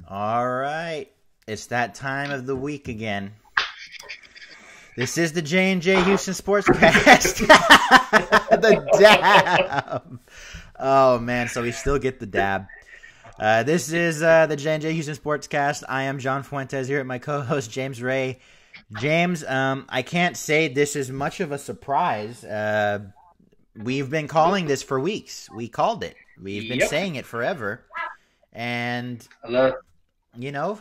All right. It's that time of the week again. This is the J&J Houston Sportscast. The dab. Oh, man. So we still get the dab. This is the J&J Houston Sportscast. I am John Fuentes here with my co-host, James Ray. James, I can't say this is much of a surprise. We've been calling this for weeks. We called it. We've been saying it forever. And, you know,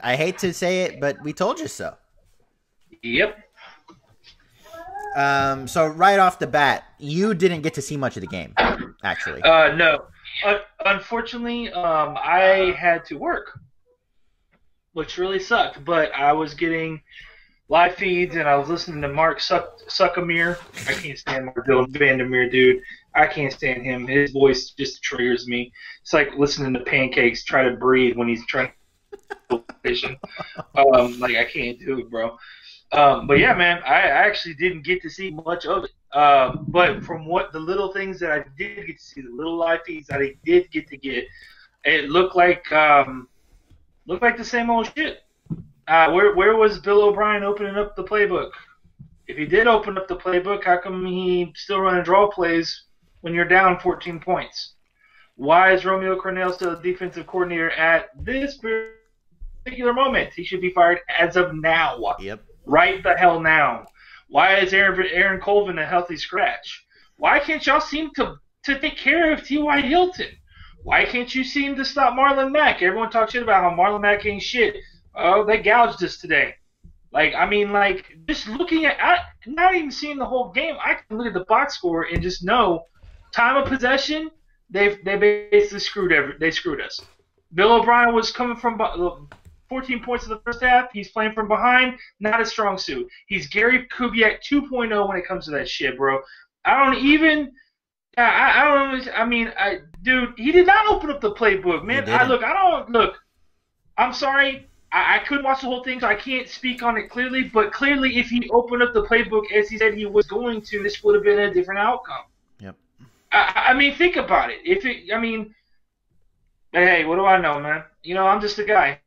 I hate to say it, but we told you so. Yep. So right off the bat, you didn't get to see much of the game, actually. No. Unfortunately, I had to work, which really sucked. But I was getting live feeds, and I was listening to Mark Suckamere. I can't stand Mark Vandermeer, dude. I can't stand him. His voice just triggers me. It's like listening to Pancakes try to breathe when he's trying to like, I can't do it, bro. But yeah, man, I actually didn't get to see much of it. But from what the little things that I did get to see, the little live feeds that I did get to get, it looked like the same old shit. Where was Bill O'Brien opening up the playbook? If he did open up the playbook, how come he still running draw plays when you're down 14 points? Why is Romeo Cornell still the defensive coordinator at this particular moment? He should be fired as of now. Yep. Right the hell now. Why is Aaron Colvin a healthy scratch? Why can't y'all seem to take care of T.Y. Hilton? Why can't you seem to stop Marlon Mack? Everyone talks shit about how Marlon Mack ain't shit. Oh, they gouged us today. Just looking at, not even seeing the whole game, I can look at the box score and just know time of possession, they basically screwed us. Bill O'Brien was coming from 14 points in the first half. He's playing from behind, not a strong suit. He's Gary Kubiak 2.0 when it comes to that shit, bro. Dude, he did not open up the playbook, man. I'm sorry. I couldn't watch the whole thing, so I can't speak on it clearly. But clearly, if he opened up the playbook as he said he was going to, this would have been a different outcome. Yep. I mean, think about it. Hey, what do I know, man? You know, I'm just a guy.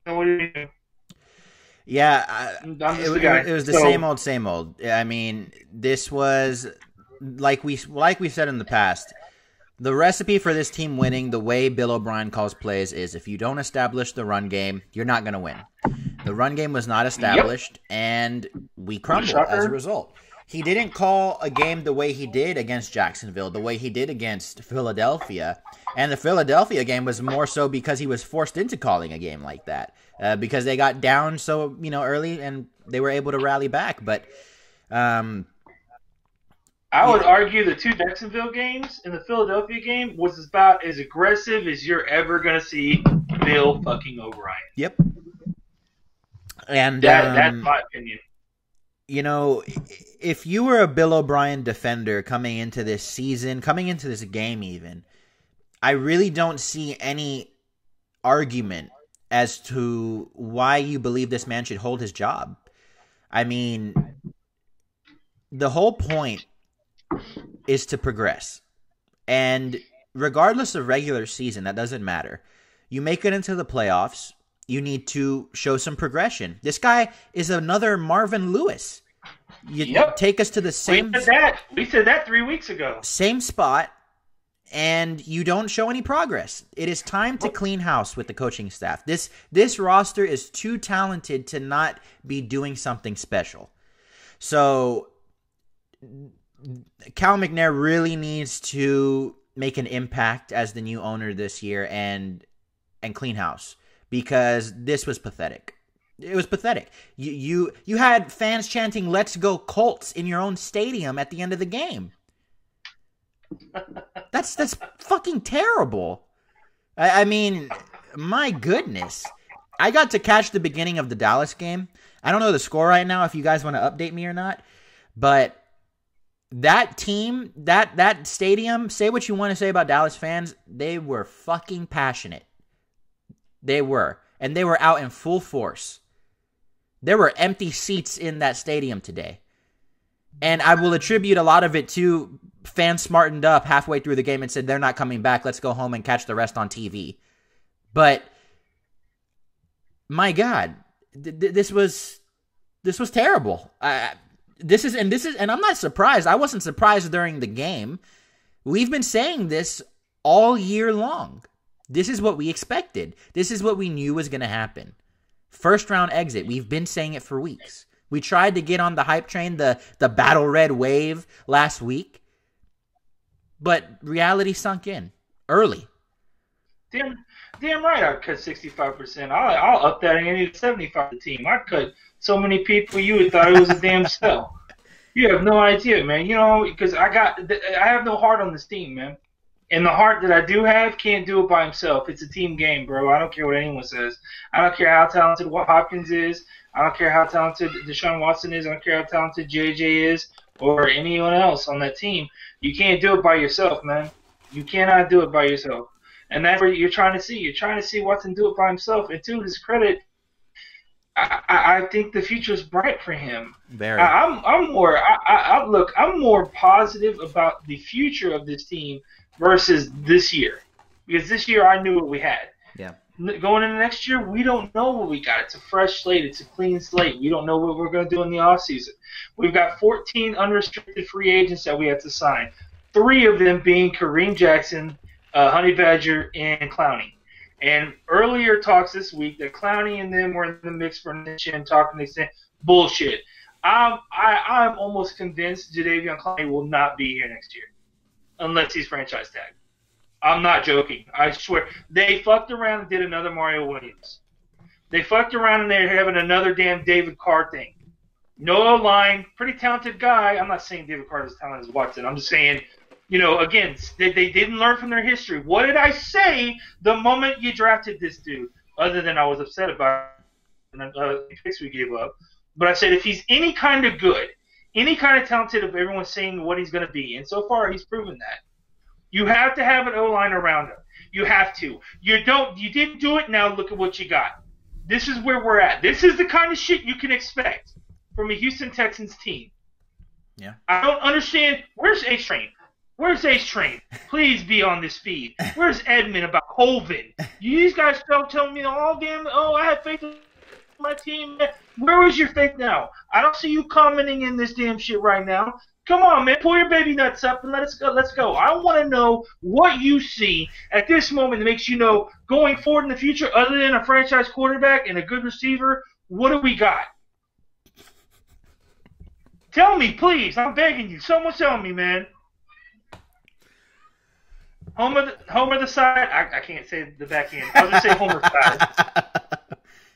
What do you do? Yeah, it was the same old. I mean, this was like we said in the past. The recipe for this team winning, the way Bill O'Brien calls plays, is if you don't establish the run game, you're not going to win. The run game was not established, and we crumbled as a result. He didn't call a game the way he did against Jacksonville, the way he did against Philadelphia. And the Philadelphia game was more so because he was forced into calling a game like that, because they got down so early and they were able to rally back. But I would argue the two Jacksonville games and the Philadelphia game was about as aggressive as you're ever going to see Bill fucking O'Brien. Yep. And that's my opinion. You know, if you were a Bill O'Brien defender coming into this season, coming into this game even, I really don't see any argument as to why you believe this man should hold his job. I mean, the whole point is to progress. And regardless of regular season, that doesn't matter. You make it into the playoffs, you need to show some progression. This guy is another Marvin Lewis. Take us to the same... We said that 3 weeks ago. Same spot, and you don't show any progress. It is time to clean house with the coaching staff. This roster is too talented to not be doing something special. So Cal McNair really needs to make an impact as the new owner this year and clean house, because this was pathetic. It was pathetic. You had fans chanting "Let's go Colts" in your own stadium at the end of the game. That's fucking terrible. I mean, my goodness. I got to catch the beginning of the Dallas game. I don't know the score right now if you guys want to update me or not, but that team, that stadium, say what you want to say about Dallas fans, they were fucking passionate. They were. And they were out in full force. There were empty seats in that stadium today. And I will attribute a lot of it to fans smartened up halfway through the game and said, they're not coming back. Let's go home and catch the rest on TV. But my God, this was terrible. And I'm not surprised. I wasn't surprised during the game. We've been saying this all year long. This is what we expected. This is what we knew was going to happen. First round exit. We've been saying it for weeks. We tried to get on the hype train, the Battle Red wave last week, but reality sunk in early. Damn right. I cut 65%. I'll up that and I need 75 the team. I cut so many people you would thought it was a damn sell. You have no idea, man. You know, because I have no heart on this team, man. And the heart that I do have can't do it by himself. It's a team game, bro. I don't care what anyone says. I don't care how talented Hopkins is. I don't care how talented Deshaun Watson is. I don't care how talented JJ is or anyone else on that team. You can't do it by yourself, man. You cannot do it by yourself. And that's what you're trying to see. You're trying to see Watson do it by himself. And to his credit, I think the future is bright for him. Very. I'm more positive about the future of this team versus this year, because this year I knew what we had. Yeah. Going into next year, we don't know what we got. It's a fresh slate. It's a clean slate. We don't know what we're going to do in the offseason. We've got 14 unrestricted free agents that we have to sign, 3 of them being Kareem Jackson, Honey Badger, and Clowney. And earlier talks this week that Clowney and them were in the mix for next year and talking. They said bullshit. I'm almost convinced Jadeveon Clowney will not be here next year unless he's franchise tagged. I'm not joking. I swear. They fucked around and did another Mario Williams. They fucked around and they're having another damn David Carr thing. No line, pretty talented guy. I'm not saying David Carr is as talented as Watson. I'm just saying, you know, again, they didn't learn from their history. What did I say the moment you drafted this dude? Other than I was upset about the picks we gave up. But I said if he's any kind of good, any kind of talented, if everyone's saying what he's going to be. And so far, he's proven that. You have to have an O-line around him. You have to. You didn't do it, now look at what you got. This is where we're at. This is the kind of shit you can expect from a Houston Texans team. Yeah. I don't understand. Where's A-Train? Where's A-Train? Please be on this feed. Where's Edmund about Colvin? These guys start telling me, I have faith in my team. Where was your faith now? I don't see you commenting in this damn shit right now. Come on, man. Pull your baby nuts up and let's go. Let's go. I want to know what you see at this moment that makes you know going forward in the future, other than a franchise quarterback and a good receiver, what do we got? Tell me, please. I'm begging you. Someone tell me, man. Homer the side. I can't say the back end. I'll just say Homer side.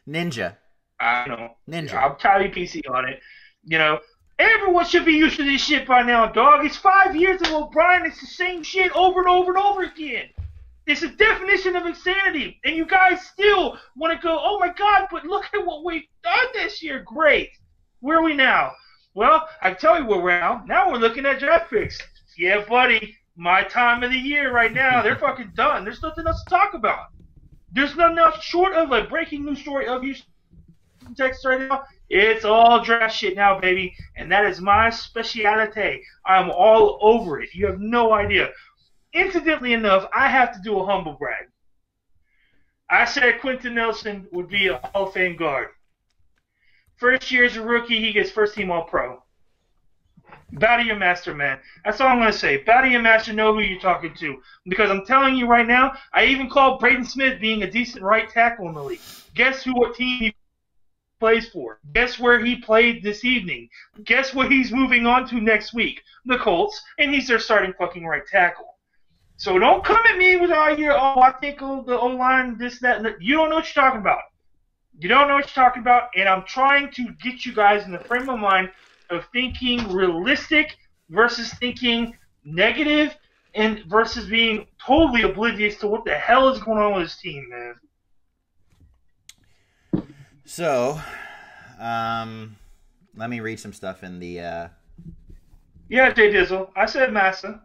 Ninja. I know. Ninja. I'm totally PC on it. You know, everyone should be used to this shit by now, dog. It's 5 years of O'Brien. It's the same shit over and over and over again. It's a definition of insanity. And you guys still want to go, oh my God, but look at what we've done this year. Great. Where are we now? Well, I can tell you where we're now. Now we're looking at draft picks. Yeah, buddy. My time of the year right now. They're fucking done. There's nothing else to talk about. There's nothing else short of a breaking news story of Houston Texans right now. It's all draft shit now, baby. And that is my specialty. I'm all over it. You have no idea. Incidentally enough, I have to do a humble brag. I said Quentin Nelson would be a Hall of Fame guard. First year as a rookie, he gets first team All-Pro. Bow to your master, man. That's all I'm going to say. Bow to your master, know who you're talking to. Because I'm telling you right now, I even called Braden Smith being a decent right tackle in the league. Guess what team he plays for? Guess where he played this evening? Guess what he's moving on to next week? The Colts, and he's their starting fucking right tackle. So don't come at me with all your, I think the O-line, this, that, and that. You don't know what you're talking about. You don't know what you're talking about, and I'm trying to get you guys in the frame of mind of thinking realistic versus thinking negative and versus being totally oblivious to what the hell is going on with this team, man. So, let me read some stuff in the... Yeah, Jay Dizzle. I said massa.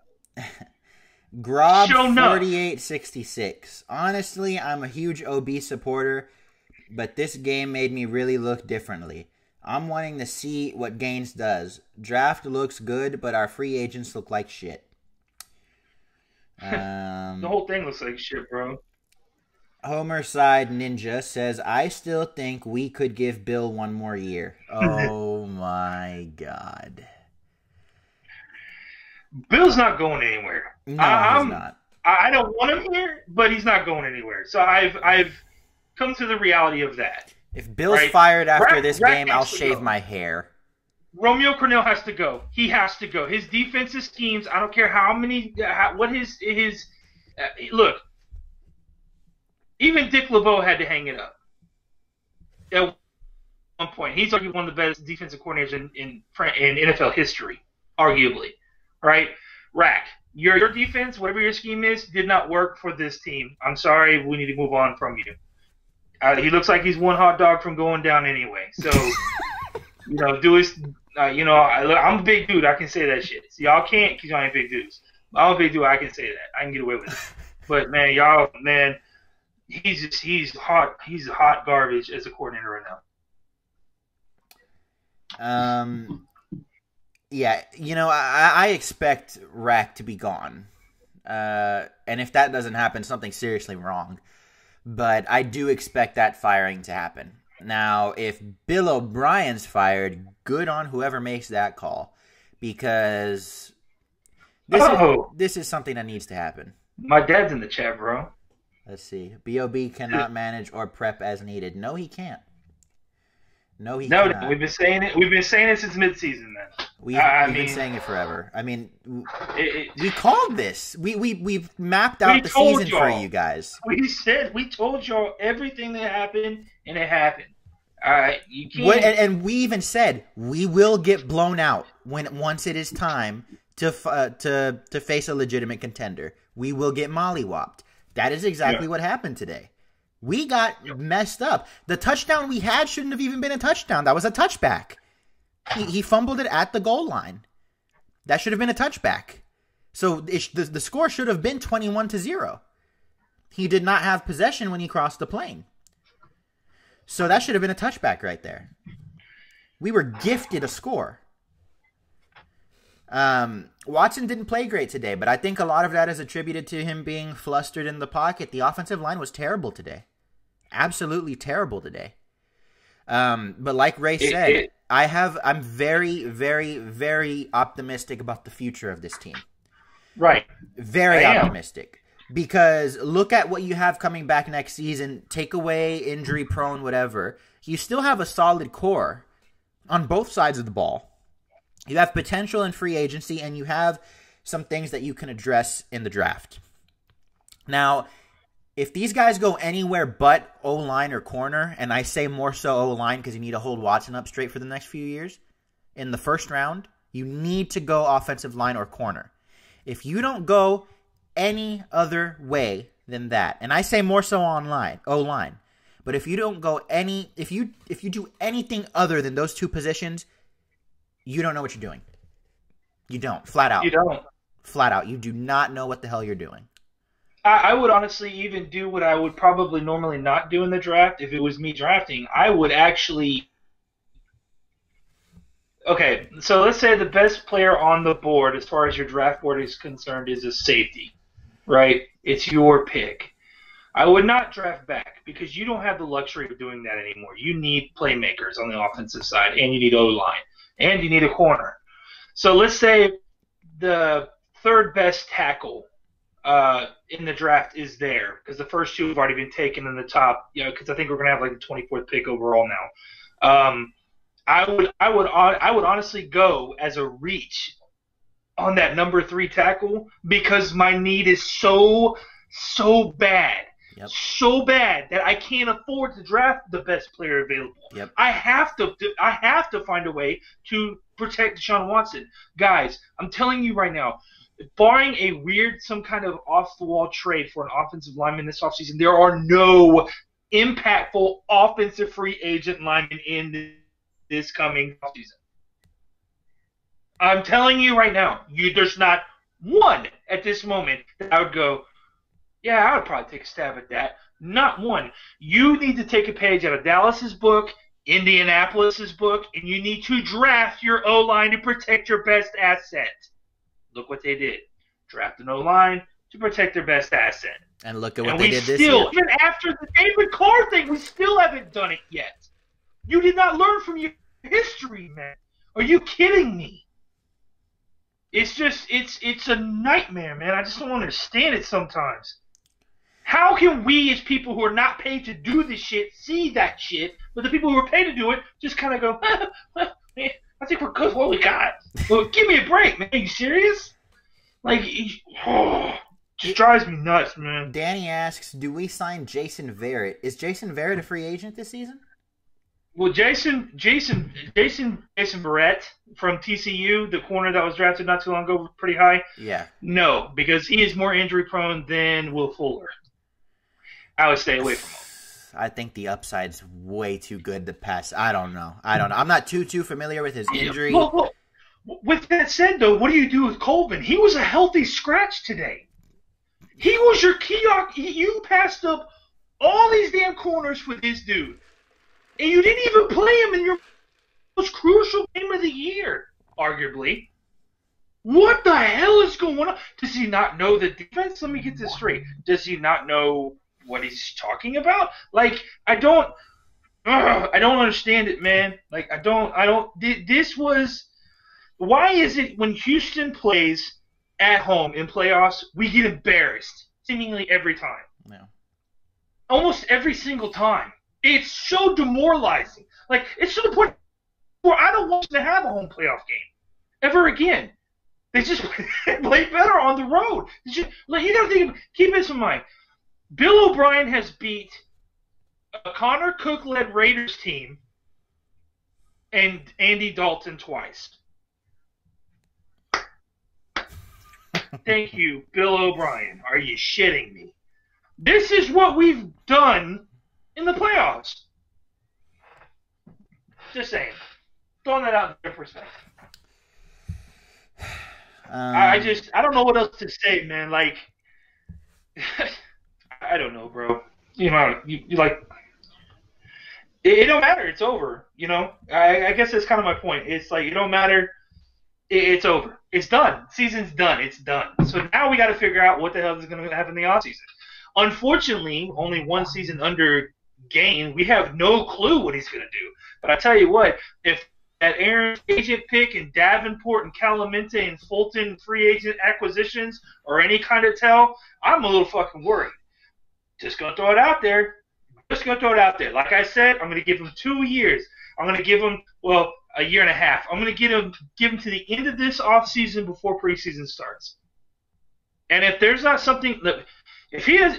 Grob 4866. Honestly, I'm a huge OB supporter, but this game made me really look differently. I'm wanting to see what Gaines does. Draft looks good, but our free agents look like shit. The whole thing looks like shit, bro. Homer Side Ninja says, I still think we could give Bill one more year. Oh, my God. Bill's not going anywhere. No, he's not. I don't want him here, but he's not going anywhere. So I've come to the reality of that. If Bill's fired after this game, I'll shave my hair. Romeo Cornell has to go. He has to go. His defensive schemes, I don't care what his look. Even Dick LeBeau had to hang it up at one point. He's arguably one of the best defensive coordinators in NFL history, arguably. Right? Rack, your defense, whatever your scheme is, did not work for this team. I'm sorry. We need to move on from you. He looks like he's one hot dog from going down anyway. So, do his. I'm a big dude. I can say that shit. So y'all can't because y'all ain't big dudes. I'm a big dude. I can say that. I can get away with it. But man, he's hot. He's hot garbage as a coordinator right now. Yeah, I expect Rack to be gone. And if that doesn't happen, something's seriously wrong. But I do expect that firing to happen. Now, if Bill O'Brien's fired, good on whoever makes that call. Because this is something that needs to happen. My dad's in the chat, bro. Let's see. B.O.B. cannot manage or prep as needed. No, he can't. No, he cannot. We've been saying it. We've been saying it since midseason. Then we've been saying it forever. I mean, we called this. We've mapped out the season for you guys. We told y'all everything that happened, and it happened. All right, you can't. And we even said we will get blown out once it is time to face a legitimate contender. We will get mollywopped. That is exactly what happened today. We got messed up. The touchdown we had shouldn't have even been a touchdown. That was a touchback. He fumbled it at the goal line. That should have been a touchback. So the score should have been 21-0. He did not have possession when he crossed the plane. So that should have been a touchback right there. We were gifted a score. Watson didn't play great today, but I think a lot of that is attributed to him being flustered in the pocket. The offensive line was terrible today. Absolutely terrible today. But like Ray said, I'm very, very, very optimistic about the future of this team. Right. Very optimistic. Because look at what you have coming back next season. Take away injury prone, whatever. You still have a solid core on both sides of the ball. You have potential in free agency, and you have some things that you can address in the draft. Now, if these guys go anywhere but O-line or corner, and I say more so O-line because you need to hold Watson up straight for the next few years, in the first round, you need to go offensive line or corner. If you don't go any other way than that, and I say more so O-line, but if you don't go if you do anything other than those two positions, you don't know what you're doing. You don't. Flat out. You don't. Flat out. You do not know what the hell you're doing. I would honestly even do what I would probably normally not do in the draft if it was me drafting. I would actually... Okay, so let's say the best player on the board as far as your draft board is concerned is a safety, right? It's your pick. I would not draft back because you don't have the luxury of doing that anymore. You need playmakers on the offensive side, and you need O-line, and you need a corner. So let's say the third best tackle in the draft is there because the first two have already been taken in the top. Because I think we're gonna have like the 24th pick overall now. I would honestly go as a reach on that number 3 tackle because my need is so bad. Yep. So bad that I can't afford to draft the best player available. Yep. I have to find a way to protect Deshaun Watson. Guys, I'm telling you right now, barring a weird, some kind of off-the-wall trade for an offensive lineman this offseason, there are no impactful offensive free agent linemen in this coming offseason. I'm telling you right now, there's not one at this moment that I would go, yeah, I would probably take a stab at that. Not one. You need to take a page out of Dallas's book, Indianapolis's book, and you need to draft your O-line to protect your best asset. Look what they did. Draft an O-line to protect their best asset. And look at what And they we did this still, year. even after the David Carr thing, we still haven't done it yet. You did not learn from your history, man. Are you kidding me? It's just, it's a nightmare, man. I just don't understand it sometimes. How can we, as people who are not paid to do this shit, see that shit, but the people who are paid to do it just kind of go, man, I think we're good with what we got. Well, give me a break, man. Are you serious? Like, just drives me nuts, man. Danny asks, do we sign Jason Verrett? Is Jason Verrett a free agent this season? Well, Jason Verrett from TCU, the corner that was drafted not too long ago, pretty high. Yeah. No, because he is more injury prone than Will Fuller. I would stay away from him. I think the upside's way too good to pass. I don't know. I'm not too familiar with his injury. Well, with that said, though, what do you do with Colvin? He was a healthy scratch today. He was your key. You passed up all these damn corners for this dude. And you didn't even play him in your most crucial game of the year, arguably. What the hell is going on? Does he not know the defense? Let me get this straight. Does he not know what he's talking about? Like, I don't understand it, man. Like, this was, why is it when Houston plays at home in playoffs, we get embarrassed seemingly every time? No. Almost every single time. It's so demoralizing. Like, it's to the point where I don't want to have a home playoff game ever again. They just play better on the road. You got to keep this in mind. Bill O'Brien has beat a Connor Cook-led Raiders team and Andy Dalton twice. Thank you, Bill O'Brien. Are you shitting me? This is what we've done in the playoffs. Just saying. Throwing that out in perspective. I don't know what else to say, man. Like, I don't know, bro. You know, you like, it don't matter. It's over. You know, I guess that's kind of my point. It's like, it don't matter. It's over. It's done. Season's done. It's done. So now we got to figure out what the hell is going to happen in the offseason. Unfortunately, only one season under Gain, we have no clue what he's going to do. But I tell you what, if that Aaron agent pick and Davenport and Calamente and Fulton free agent acquisitions or any kind of tell, I'm a little fucking worried. Just going to throw it out there. Like I said, I'm going to give him 2 years. I'm going to give him, a year and a half. I'm going to give him to the end of this offseason before preseason starts. And if there's not something, if he does,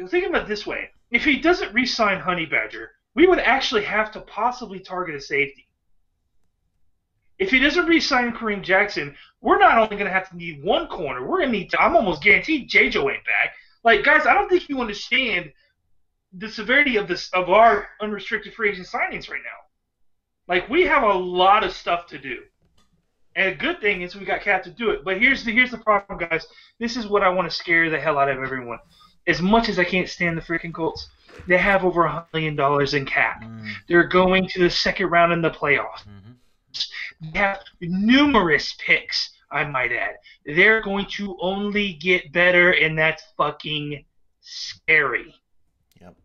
think about it this way. If he doesn't re-sign Honey Badger, we would actually have to possibly target a safety. If he doesn't re-sign Kareem Jackson, we're not only going to have to need one corner, we're going to need, I'm almost guaranteed J-Jo ain't back. Like, guys, I don't think you understand the severity of our unrestricted free agent signings right now. Like, we have a lot of stuff to do. And a good thing is we got Cap to do it. But here's the problem, guys. This is what I want to scare the hell out of everyone. As much as I can't stand the freaking Colts, they have over $100 million in cap. They're going to the second round in the playoffs. They have numerous picks, I might add. They're going to only get better, and that's fucking scary. Yep.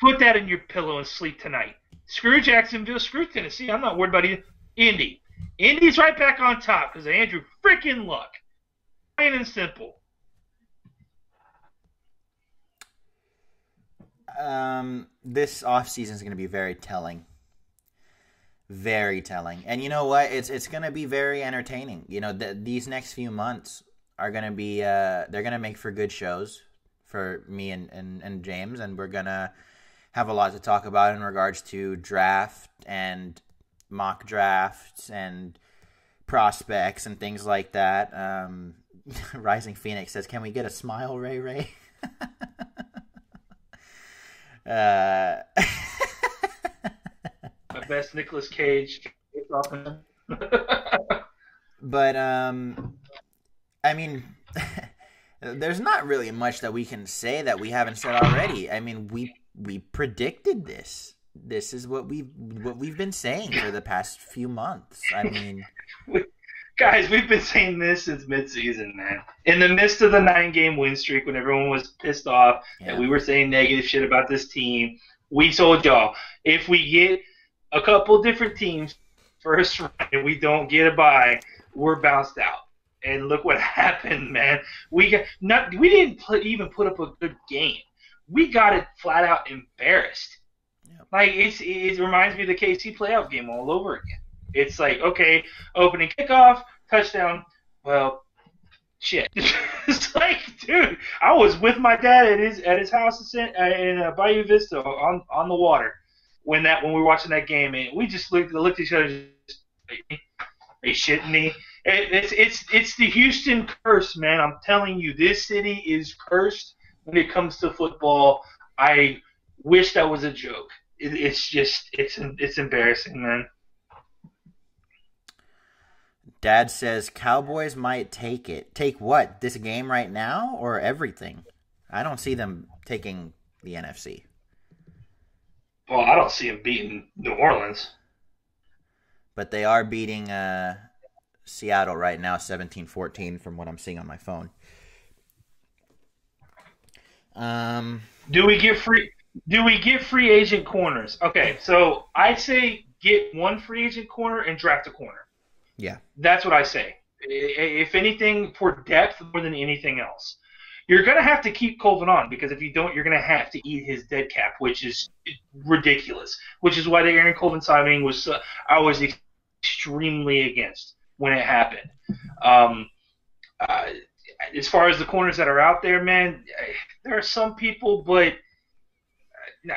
Put that in your pillow and sleep tonight. Screw Jacksonville, screw Tennessee. I'm not worried about it. Indy. Indy's right back on top because of Andrew freaking Luck. Plain and simple. This offseason is going to be very telling. Very telling. And you know what? It's going to be very entertaining. You know, these next few months are going to be, they're going to make for good shows for me and James. And we're going to have a lot to talk about in regards to draft and mock drafts and prospects and things like that. Rising Phoenix says, can we get a smile, Ray? My best Nicolas Cage. But I mean, there's not really much that we can say that we haven't said already. I mean, we predicted this. This is what we've been saying for the past few months. I mean, Guys, we've been saying this since midseason, man. In the midst of the 9-game win streak, when everyone was pissed off that Yeah. we were saying negative shit about this team, we told y'all if we get a couple different teams first round and we don't get a bye, we're bounced out. And look what happened, man. We didn't even put up a good game. We got it flat out embarrassed. Yep. Like it reminds me of the KC playoff game all over again. It's like, okay, opening kickoff, touchdown. Well, shit. It's like, dude, I was with my dad at his house in Bayou Vista on the water when we were watching that game, and we just looked at each other. Just, are you shitting me? It's the Houston curse, man. I'm telling you, this city is cursed when it comes to football. I wish that was a joke. It's embarrassing, man. Dad says Cowboys might take it. Take what? This game right now or everything? I don't see them taking the NFC. Well, I don't see them beating New Orleans. But they are beating Seattle right now, 17-14 from what I'm seeing on my phone. Do we get free agent corners? Okay, so I say get one free agent corner and draft a corner. Yeah. That's what I say. If anything, for depth more than anything else. You're going to have to keep Colvin on because if you don't, you're going to have to eat his dead cap, which is ridiculous. Which is why the Aaron Colvin signing was I was extremely against when it happened. As far as the corners that are out there, man, there are some people, but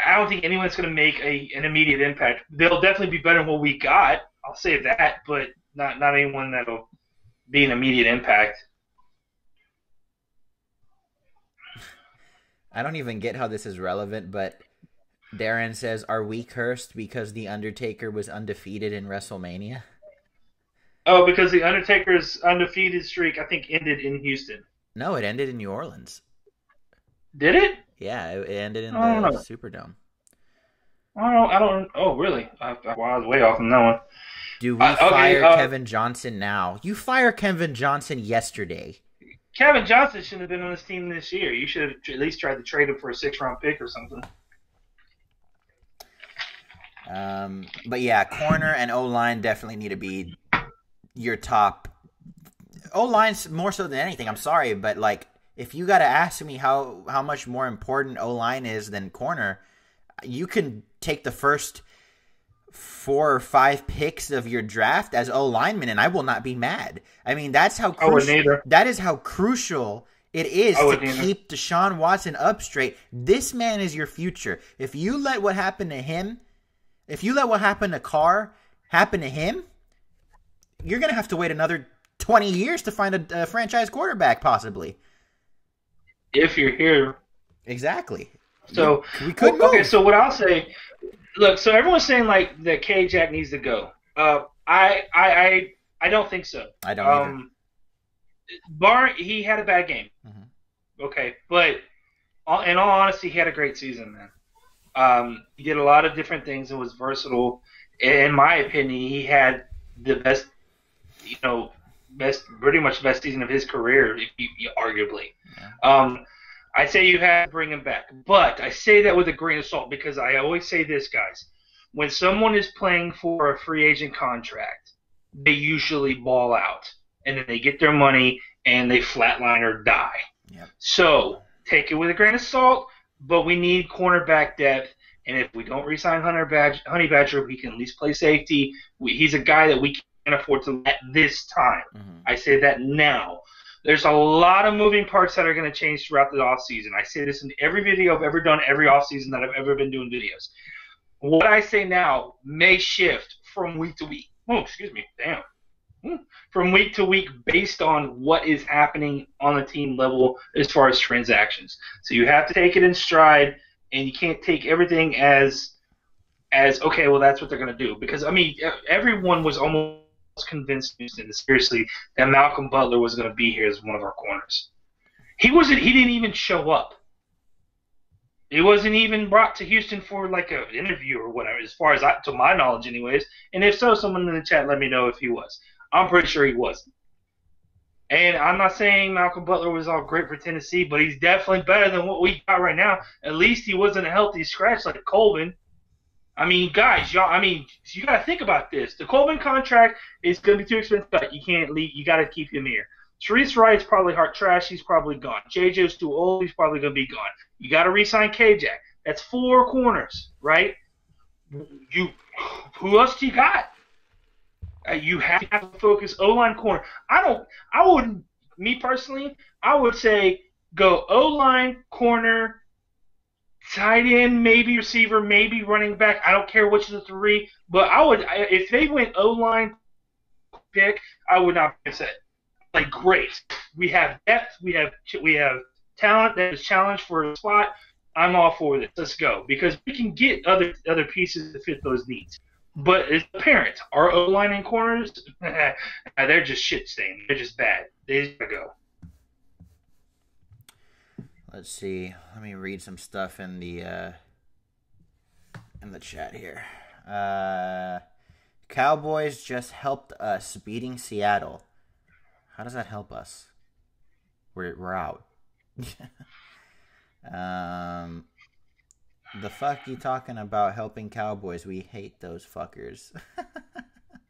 I don't think anyone's going to make an immediate impact. They'll definitely be better than what we got. I'll say that, but not anyone that'll be an immediate impact. I don't even get how this is relevant, but Darren says, are we cursed because The Undertaker was undefeated in WrestleMania? Oh, because The Undertaker's undefeated streak, I think, ended in Houston. No, it ended in New Orleans. Did it? Yeah, it ended in the Superdome. I don't. Oh, really? I was way off on that one. Do we fire Kevin Johnson now? You fire Kevin Johnson yesterday. Kevin Johnson shouldn't have been on this team this year. You should have at least tried to trade him for a 6th-round pick or something. But yeah, corner and O-line definitely need to be your top. O-line's more so than anything. I'm sorry, but like if you got to ask me how much more important O-line is than corner, you can take the first 4 or 5 picks of your draft as O-lineman, and I will not be mad. I mean, that's how crucial. That is how crucial it is to keep Deshaun Watson up straight. This man is your future. If you let what happened to him, if you let what happened to Carr happen to him, you're gonna have to wait another 20 years to find a franchise quarterback, possibly. If you're here, exactly. So we could move. Okay, so what I'll say. Look, so everyone's saying like that K-Jack needs to go. I don't think so. I don't either. He had a bad game. Mm-hmm. Okay, but in all honesty, he had a great season, man. He did a lot of different things and was versatile. In my opinion, he had the best, pretty much the best season of his career, arguably. Yeah. I say you have to bring him back. But I say that with a grain of salt because I always say this, guys. When someone is playing for a free agent contract, they usually ball out. And then they get their money and they flatline or die. Yep. So take it with a grain of salt, but we need cornerback depth. And if we don't re-sign Honey Badger, we can at least play safety. He's a guy that we can't afford to at this time. Mm-hmm. I say that now. There's a lot of moving parts that are going to change throughout the offseason. I say this in every video I've ever done, every offseason that I've ever been doing videos. What I say now may shift from week to week. Oh, excuse me. Damn. From week to week based on what is happening on the team level as far as transactions. So you have to take it in stride, and you can't take everything as okay, well, that's what they're going to do. Because, I mean, everyone was almost convinced Houston, seriously, that Malcolm Butler was going to be here as one of our corners. He didn't even show up. He wasn't even brought to Houston for like an interview or whatever, as far as to my knowledge anyways. And if so, someone in the chat let me know if he was. I'm pretty sure he wasn't. And I'm not saying Malcolm Butler was all great for Tennessee, but he's definitely better than what we got right now. At least he wasn't a healthy scratch like Colvin. I mean, guys, you got to think about this. The Colvin contract is going to be too expensive. You can't leave. You got to keep him here. Sharice Wright's probably heart trash. He's probably gone. JJ's too old. He's probably going to be gone. You got to re-sign KJ. That's 4 corners, right? Who else do you got? You have to focus O-line corner. Me personally, I would say go O-line, corner, tight end, maybe receiver, maybe running back. I don't care which of the 3, but if they went O-line pick, I would not be upset. Like, great. We have depth. We have talent that is challenged for a spot. I'm all for this. Let's go, because we can get other pieces to fit those needs. But it's apparent our O-line and corners, they're just shit stained. They're just bad. They just gotta go. Let's see. Let me read some stuff in the chat here. Cowboys just helped us beating Seattle. How does that help us? We're out. The fuck you talking about helping Cowboys? We hate those fuckers.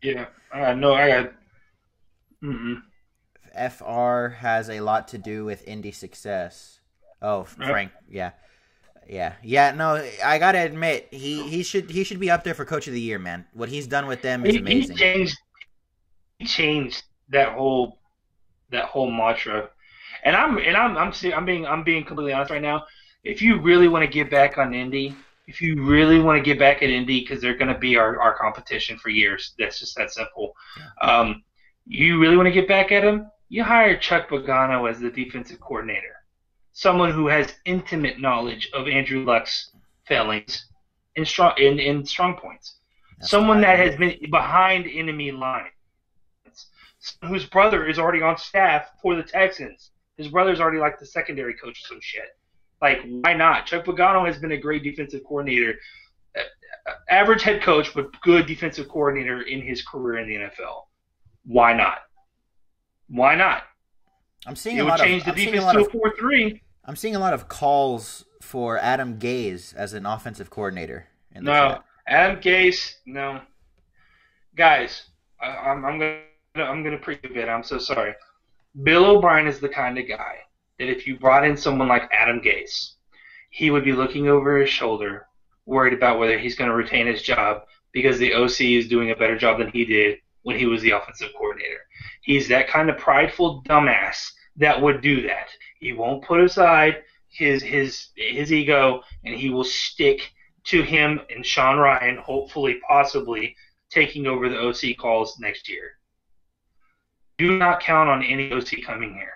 Yeah, no, I got. FR has a lot to do with indie success. Oh, Frank, yeah. No, I gotta admit, he should be up there for Coach of the Year, man. What he's done with them is amazing. He changed that whole mantra, and I'm being completely honest right now. If you really want to get back on Indy, because they're going to be our competition for years. That's just that simple. You really want to get back at them? You hire Chuck Pagano as the defensive coordinator, someone who has intimate knowledge of Andrew Luck's failings in strong points. That's someone that has been behind enemy lines, whose brother is already on staff for the Texans. His brother's already like the secondary coach or some shit. Like, why not? Chuck Pagano has been a great defensive coordinator, average head coach, but good defensive coordinator in his career in the NFL. Why not? I'm seeing a lot of 4-3. I'm seeing a lot of calls for Adam Gase as an offensive coordinator. Adam Gase, no. Guys, I'm gonna preach a bit. I'm so sorry. Bill O'Brien is the kind of guy that if you brought in someone like Adam Gase, he would be looking over his shoulder, worried about whether he's going to retain his job because the OC is doing a better job than he did when he was the offensive coordinator. He's that kind of prideful dumbass that would do that. He won't put aside his ego, and he will stick to him and Sean Ryan, hopefully, possibly, taking over the OC calls next year. Do not count on any OC coming here.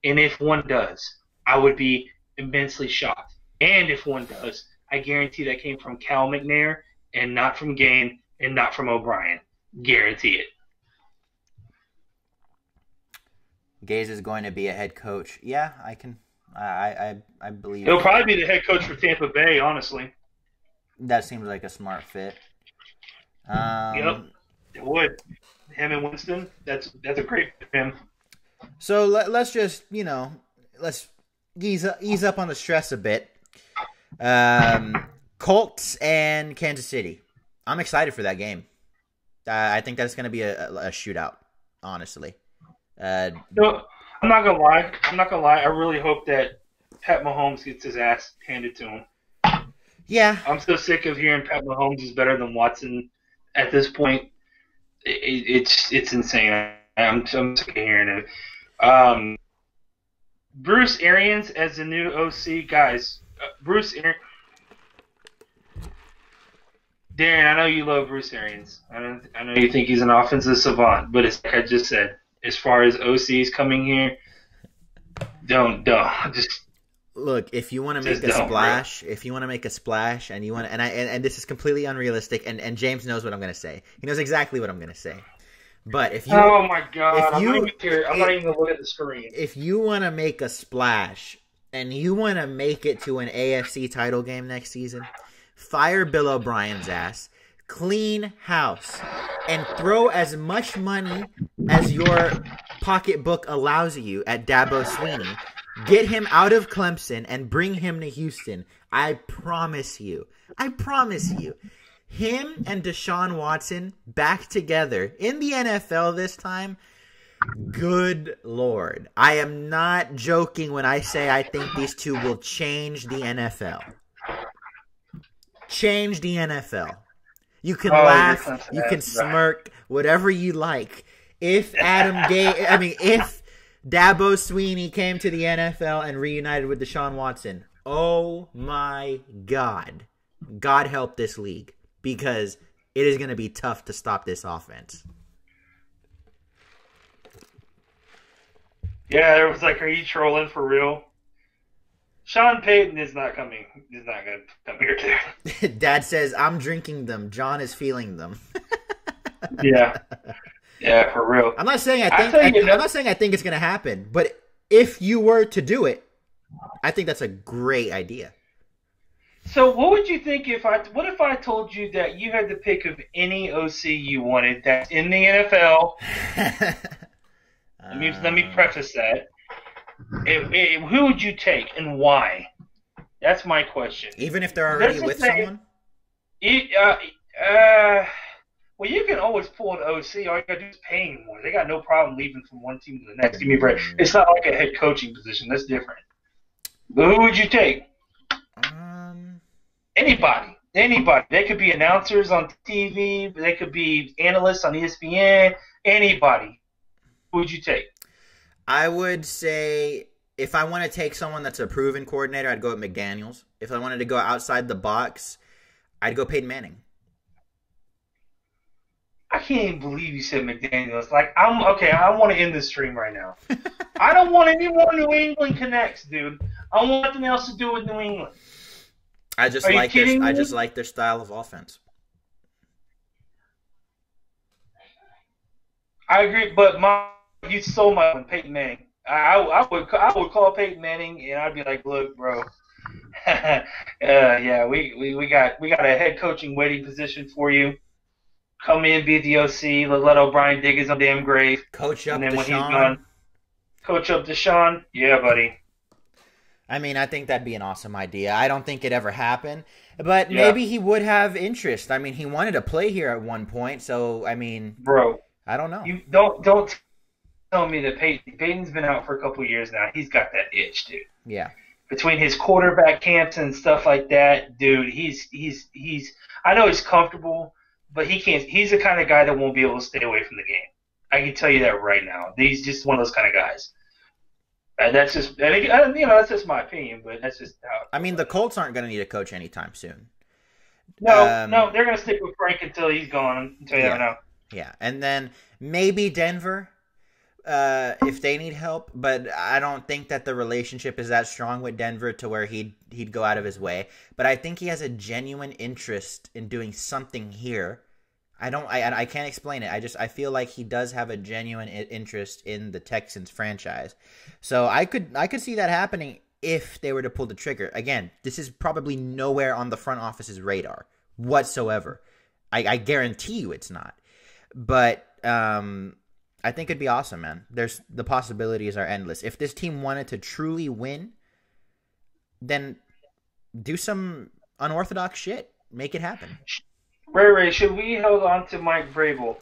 And if one does, I would be immensely shocked. And if one does, I guarantee that came from Cal McNair and not from Gain and not from O'Brien. Guarantee it. Gase is going to be a head coach. Yeah, I can. I believe. He'll probably be the head coach for Tampa Bay, honestly. That seems like a smart fit. Yep, it would. Him and Winston, that's a great fit for him. So let's just, let's ease up on the stress a bit. Colts and Kansas City. I'm excited for that game. I think that's going to be a shootout, honestly. No, I'm not gonna lie. I really hope that Pat Mahomes gets his ass handed to him. Yeah. I'm so sick of hearing Pat Mahomes is better than Watson at this point. It's insane. I'm sick of hearing it. Bruce Arians as the new OC, guys. Bruce Arians. Darren, I know you love Bruce Arians. I know you think he's an offensive savant, but it's like I just said. As far as OCs coming here, don't just look. If you want to make a splash, and you want, and this is completely unrealistic, and James knows what I'm going to say. He knows exactly what I'm going to say. But if you, oh my god, I'm not even going to look at the screen. If you want to make a splash and you want to make it to an AFC title game next season, fire Bill O'Brien's ass, clean house, and throw as much money as your pocketbook allows you at Dabo Swinney. Get him out of Clemson and bring him to Houston. I promise you. Him and Deshaun Watson back together in the NFL this time. Good Lord. I am not joking when I say I think these two will change the NFL. Change the NFL. You can laugh, you can smirk, whatever you like. If if Dabo Swinney came to the NFL and reunited with Deshaun Watson, oh my God. God help this league, because it is going to be tough to stop this offense. Yeah, there was like, are you trolling for real? Sean Payton is not coming. He's not going to come here too. Dad says, I'm drinking them. John is feeling them. Yeah. Yeah, for real. I'm not saying I think it's going to happen, but if you were to do it, I think that's a great idea. So what would you think what if I told you that you had to pick of any OC you wanted that's in the NFL? Let me preface that. Who would you take and why? That's my question. Even if they're already with someone? Well, you can always pull an OC. All you got to do is pay him more. They got no problem leaving from one team to the next. Give me a break. It's not like a head coaching position. That's different. But who would you take? Anybody. They could be announcers on TV. They could be analysts on ESPN. Anybody. Who would you take? I would say if I want to take someone that's a proven coordinator, I'd go with McDaniels. If I wanted to go outside the box, I'd go Peyton Manning. I can't even believe you said McDaniels. Like, I want to end this stream right now. I don't want any more New England connects, dude. I want nothing else to do with New England. I just like their style of offense. I agree, but you stole my one, Peyton Manning. I would call Peyton Manning and I'd be like, look, bro. Yeah, we got a head coaching waiting position for you. Come in, be the OC. Let OBrien dig his own damn grave. Coach up and then Deshaun. When he's done, coach up Deshaun. Yeah, buddy. I mean, I think that'd be an awesome idea. I don't think it ever happened, but maybe he would have interest. I mean, he wanted to play here at one point, so I mean, bro, I don't know. You don't tell me that Peyton's been out for a couple of years now. He's got that itch, dude. Yeah. Between his quarterback camps and stuff like that, dude, he's. I know he's comfortable. But he can't. He's the kind of guy that won't be able to stay away from the game. I can tell you that right now. He's just one of those kind of guys. And that's just, that's just my opinion. But that's just how. I mean, the Colts aren't going to need a coach anytime soon. No, they're going to stick with Frank until he's gone. Until you never know. Yeah, and then maybe Denver, if they need help. But I don't think that the relationship is that strong with Denver to where he'd go out of his way. But I think he has a genuine interest in doing something here. I can't explain it. I feel like he does have a genuine interest in the Texans franchise. So I could see that happening if they were to pull the trigger. Again, this is probably nowhere on the front office's radar whatsoever. I guarantee you it's not. But I think it'd be awesome, man. The possibilities are endless. If this team wanted to truly win, then do some unorthodox shit. Make it happen. Ray, should we hold on to Mike Vrabel?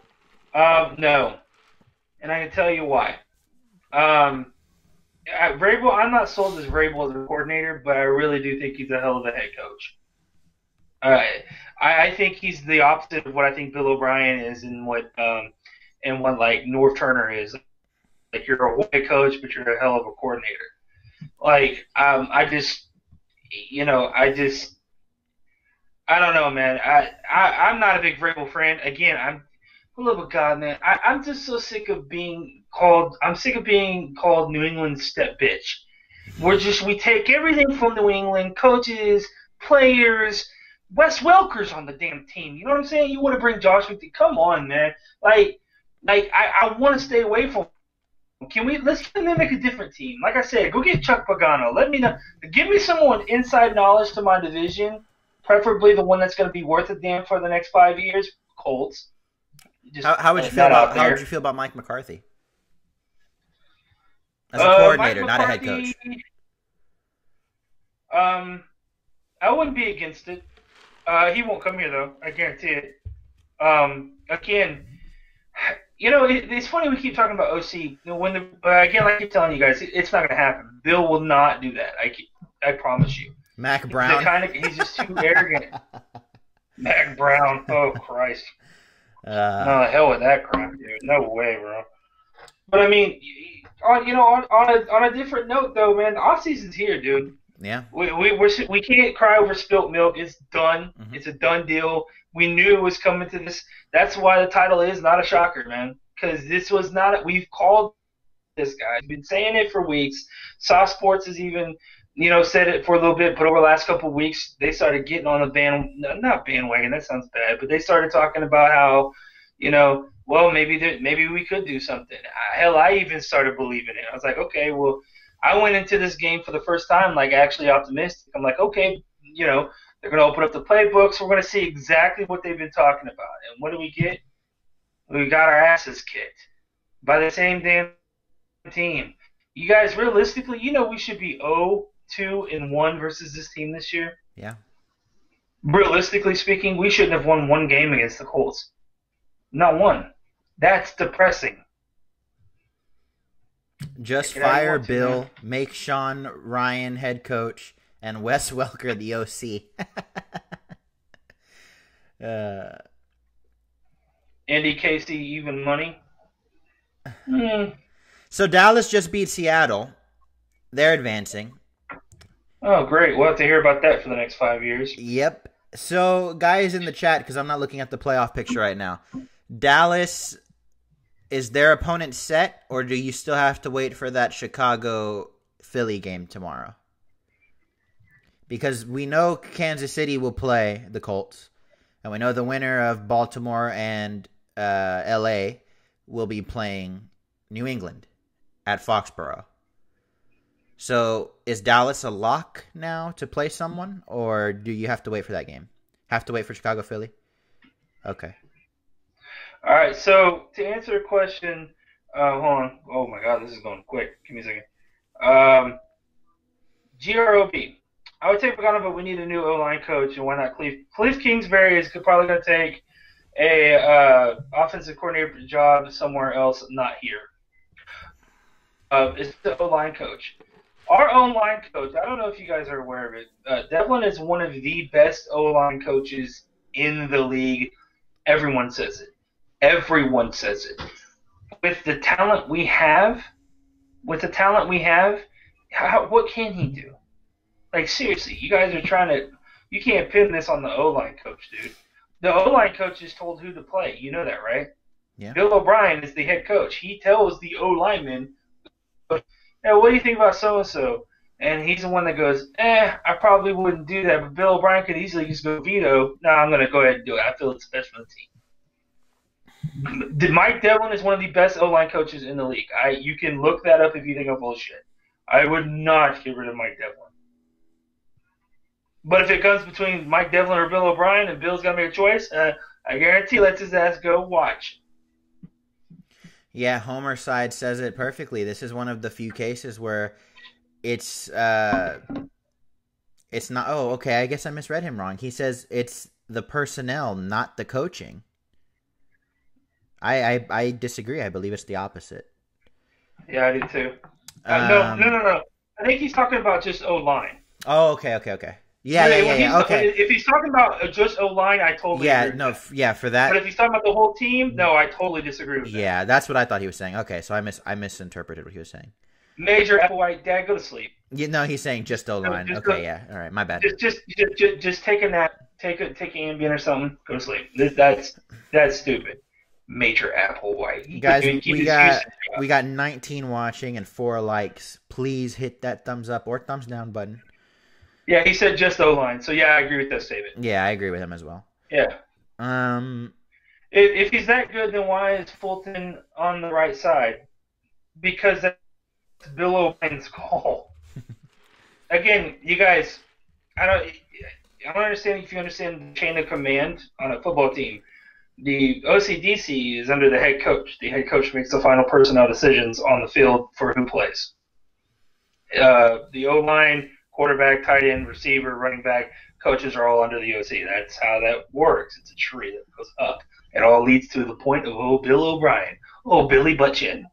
No. And I can tell you why. Vrabel, I'm not sold as Vrabel as a coordinator, but I really do think he's a hell of a head coach. I think he's the opposite of what I think Bill O'Brien is and what like Norv Turner is. Like, you're a head coach, but you're a hell of a coordinator. Like, I don't know, man. I'm not a big Vrabel fan. Again, I'm a little bit God, man. I'm just so sick of being called. I'm sick of being called New England's step bitch. We take everything from New England, coaches, players. Wes Welker's on the damn team. You know what I'm saying? You want to bring Josh McDaniels? Come on, man. Like I want to stay away from. Let's make a different team. Like I said, go get Chuck Pagano. Let me know. Give me someone inside knowledge to my division, preferably the one that's going to be worth a damn for the next 5 years. Colts. Just How would you feel that out about Mike McCarthy as a coordinator, not a head coach? I wouldn't be against it. He won't come here though. I guarantee it. Again, it's funny we keep talking about OC. Again, I keep telling you guys, it's not going to happen. Bill will not do that. I promise you. Mac Brown. He's just too arrogant. Mac Brown. Oh Christ. No, hell with that crap, dude. No way, bro. But I mean, on a different note though, man, the off season's here, dude. Yeah. We can't cry over spilt milk. It's done. Mm-hmm. It's a done deal. We knew it was coming to this. That's why the title is not a shocker, man. Because this was not. We've called this guy. We've been saying it for weeks. Soft Sports has even, said it for a little bit. But over the last couple of weeks, they started getting on the not bandwagon. That sounds bad. But they started talking about how, well, maybe we could do something. Hell, I even started believing it. I was like, okay, well. I went into this game for the first time like actually optimistic. I'm like, okay, they're going to open up the playbooks. We're going to see exactly what they've been talking about. And what do we get? We got our asses kicked by the same damn team. You guys, realistically, we should be 0-2-1 versus this team this year. Yeah. Realistically speaking, we shouldn't have won one game against the Colts. Not one. That's depressing. Just fire Bill, make Sean Ryan head coach, and Wes Welker the OC. Andy Casey, even money. So Dallas just beat Seattle. They're advancing. Oh, great. We'll have to hear about that for the next 5 years. Yep. So, guys in the chat, because I'm not looking at the playoff picture right now. Dallas... Is their opponent set, or do you still have to wait for that Chicago-Philly game tomorrow? Because we know Kansas City will play the Colts, and we know the winner of Baltimore and L.A. will be playing New England at Foxborough. So is Dallas a lock now to play someone, or do you have to wait for that game? Have to wait for Chicago-Philly? Okay. All right, so to answer a question, hold on. Oh, my God, this is going quick. Give me a second. GROB. I would take Pagano, but we need a new O-line coach, and why not Cliff Kingsbury is probably going to take a offensive coordinator job somewhere else, not here. It's the O-line coach. Our O-line coach, I don't know if you guys are aware of it, Devlin is one of the best O-line coaches in the league. Everyone says it. Everyone says it. With the talent we have, what can he do? Like, seriously, you guys are you can't pin this on the O-line coach, dude. The O-line coach is told who to play. You know that, right? Yeah. Bill O'Brien is the head coach. He tells the O-lineman, hey, what do you think about so-and-so? And he's the one that goes, I probably wouldn't do that, but Bill O'Brien could easily just go veto. No, I'm going to go ahead and do it. I feel it's best for the team. Mike Devlin is one of the best O-line coaches in the league. You can look that up if you think I'm bullshit. I would not get rid of Mike Devlin. But if it comes between Mike Devlin or Bill O'Brien and Bill's got to make a choice, I guarantee lets his ass go watch. Yeah, Homer side says it perfectly. This is one of the few cases where it's not. Oh, okay. I guess I misread him wrong. He says it's the personnel, not the coaching. I disagree. I believe it's the opposite. Yeah, I do too. No. I think he's talking about just O-line. Oh, okay. Yeah. Okay. If he's talking about just O-line, I totally agree with that. For that. But if he's talking about the whole team, no, I totally disagree with that. Yeah, that's what I thought he was saying. Okay, so I misinterpreted what he was saying. Major Applewhite, Dad, go to sleep. He's saying just O-line. Okay, yeah. All right, my bad. Just take a nap, take Ambien or something, go to sleep. That's stupid. Major Applewhite. Guys, we got 19 watching and 4 likes. Please hit that thumbs up or thumbs down button. Yeah, he said just O-line. So yeah, I agree with that statement. Yeah, I agree with him as well. Yeah. If he's that good, then why is Fulton on the right side? Because that's Bill O'Brien's call. Again, you guys, I don't understand if you understand the chain of command on a football team. The OCDC is under the head coach. The head coach makes the final personnel decisions on the field for who plays. The O-line, quarterback, tight end, receiver, running back, coaches are all under the OC. That's how that works. It's a tree that goes up. It all leads to the point of, oh, Bill O'Brien. Oh, Billy Buttchin.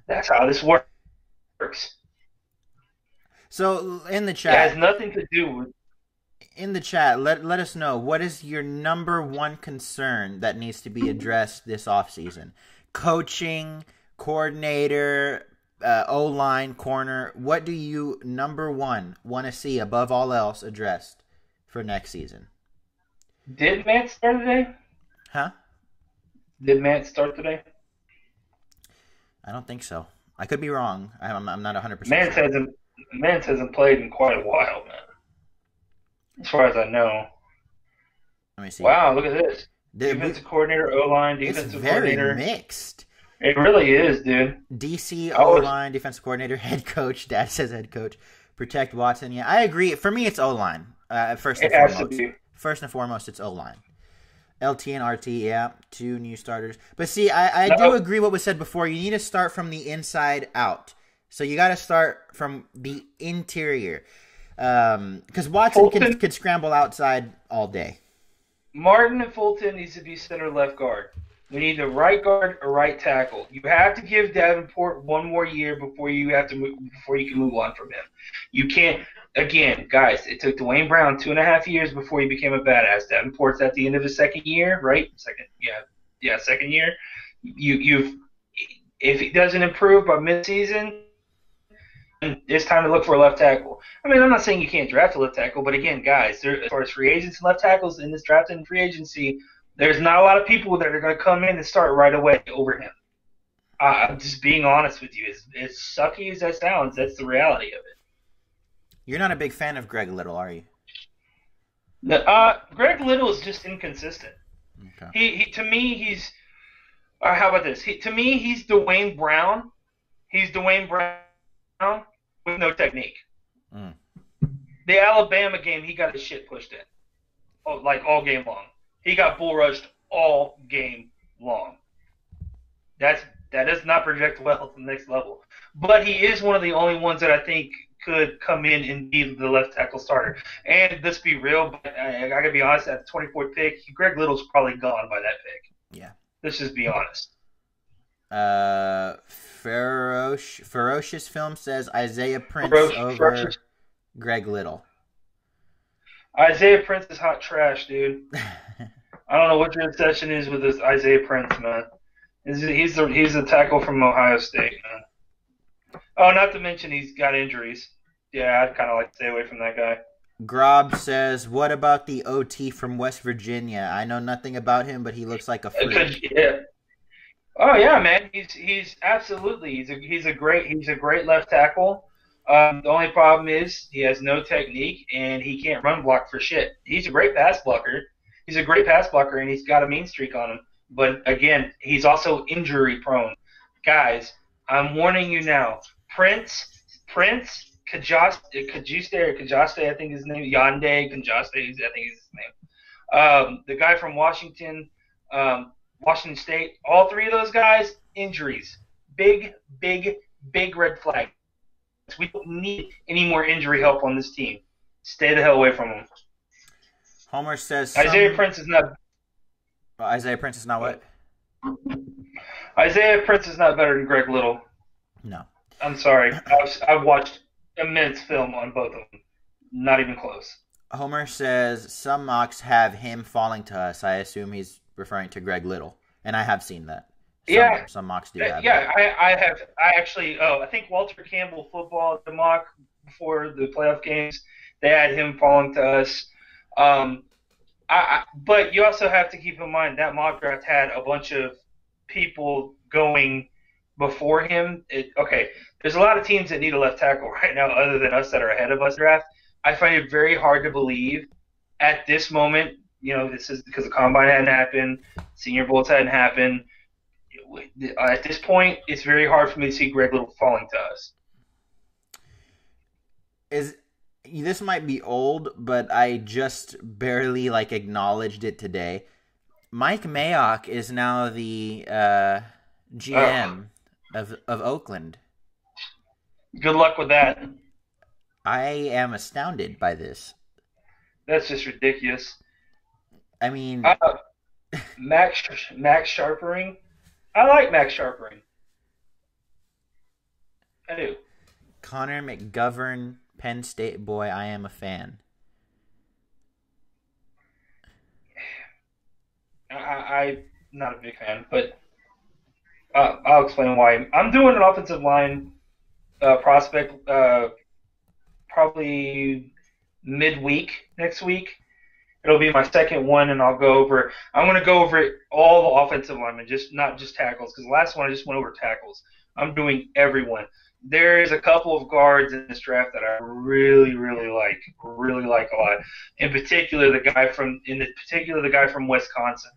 That's how this works. So in the It chat, has nothing to do with. in the chat, let us know, what is your number one concern that needs to be addressed this offseason? Coaching, coordinator, O-line, corner. What do you, number one, want to see above all else addressed for next season? Did Matt start today? Huh? Did Matt start today? I don't think so. I could be wrong. I'm not 100% Matt Mance hasn't played in quite a while, man. As far as I know. Let me see. Wow, look at this. Defensive coordinator, O-line, defensive coordinator. It's very mixed. It really is, dude. DC, O-line, defensive coordinator, head coach. Dad says head coach. Protect Watson. Yeah, I agree. For me, it's O-line. First and foremost. First and foremost, it's O-line. LT and RT, yeah, 2 new starters. But see, I do agree what was said before. You need to start from the inside out. So you got to start from the interior. Because Watson can scramble outside all day. Martin and Fulton needs to be center left guard. We need a right guard, a right tackle. You have to give Davenport one more year before you can move on from him. You can't. Again, guys, it took Dwayne Brown 2.5 years before he became a badass. Davenport's at the end of his second year, right? Second year. If he doesn't improve by midseason, it's time to look for a left tackle. I mean, I'm not saying you can't draft a left tackle, but again, guys, as far as free agents and left tackles in this draft and free agency, there's not a lot of people that are going to come in and start right away over him. I'm just being honest with you. As sucky as that sounds, that's the reality of it. You're not a big fan of Greg Little, are you? Greg Little is just inconsistent. Okay. To me, he's how about this? To me, he's Dwayne Brown. He's Dwayne Brown with no technique. The Alabama game, he got his shit pushed in, all game long. He got bull rushed all game long. That does not project well to the next level. But he is one of the only ones that I think could come in and be the left tackle starter. And let's be real, but I got to be honest, at the 24th pick, Greg Little's probably gone by that pick. Yeah. Let's just be honest. Ferocious Film says Isaiah Prince over Greg Little. Isaiah Prince is hot trash, dude. I don't know what your obsession is with this Isaiah Prince, man. He's a tackle from Ohio State, man. Oh, not to mention he's got injuries. Yeah, I'd kind of like to stay away from that guy. Grob says, what about the OT from West Virginia? I know nothing about him, but he looks like a freak. Yeah. Oh yeah, man. He's absolutely he's a great left tackle. The only problem is he has no technique and he can't run block for shit. He's a great pass blocker. And he's got a mean streak on him. But again, he's also injury prone. Guys, I'm warning you now. Prince, Kajaste, I think his name, Yande Kajaste, I think is his name. The guy from Washington State, all three of those guys, injuries. Big red flag. We don't need any more injury help on this team. Stay the hell away from them. Homer says Isaiah Prince is not what? Isaiah Prince is not better than Greg Little. No. I'm sorry. I've watched immense film on both of them. Not even close. Homer says some mocks have him falling to us. I assume he's referring to Greg Little, and I have seen that. Some mocks do have. Yeah, I have. I think Walter Campbell football the mock before the playoff games. They had him falling to us. But you also have to keep in mind that mock draft had a bunch of people going before him. There's a lot of teams that need a left tackle right now other than us that are ahead of us draft. I find it very hard to believe at this moment, this is because the combine hadn't happened, senior bowls hadn't happened. At this point, it's very hard for me to see Greg Little falling to us. This might be old, but I just barely acknowledged it today. Mike Mayock is now the GM of Oakland. Good luck with that. I am astounded by this. That's just ridiculous. I mean, Max Sharpering. I like Max Sharpering. I do. Connor McGovern, Penn State boy, I am a fan. I'm not a big fan, but I'll explain why. I'm doing an offensive line prospect probably midweek next week. It'll be my second one, and I'm going to go over all the offensive linemen, not just tackles, because the last one I just went over tackles. I'm doing everyone. There is a couple of guards in this draft that I really like a lot. In particular, the guy from Wisconsin,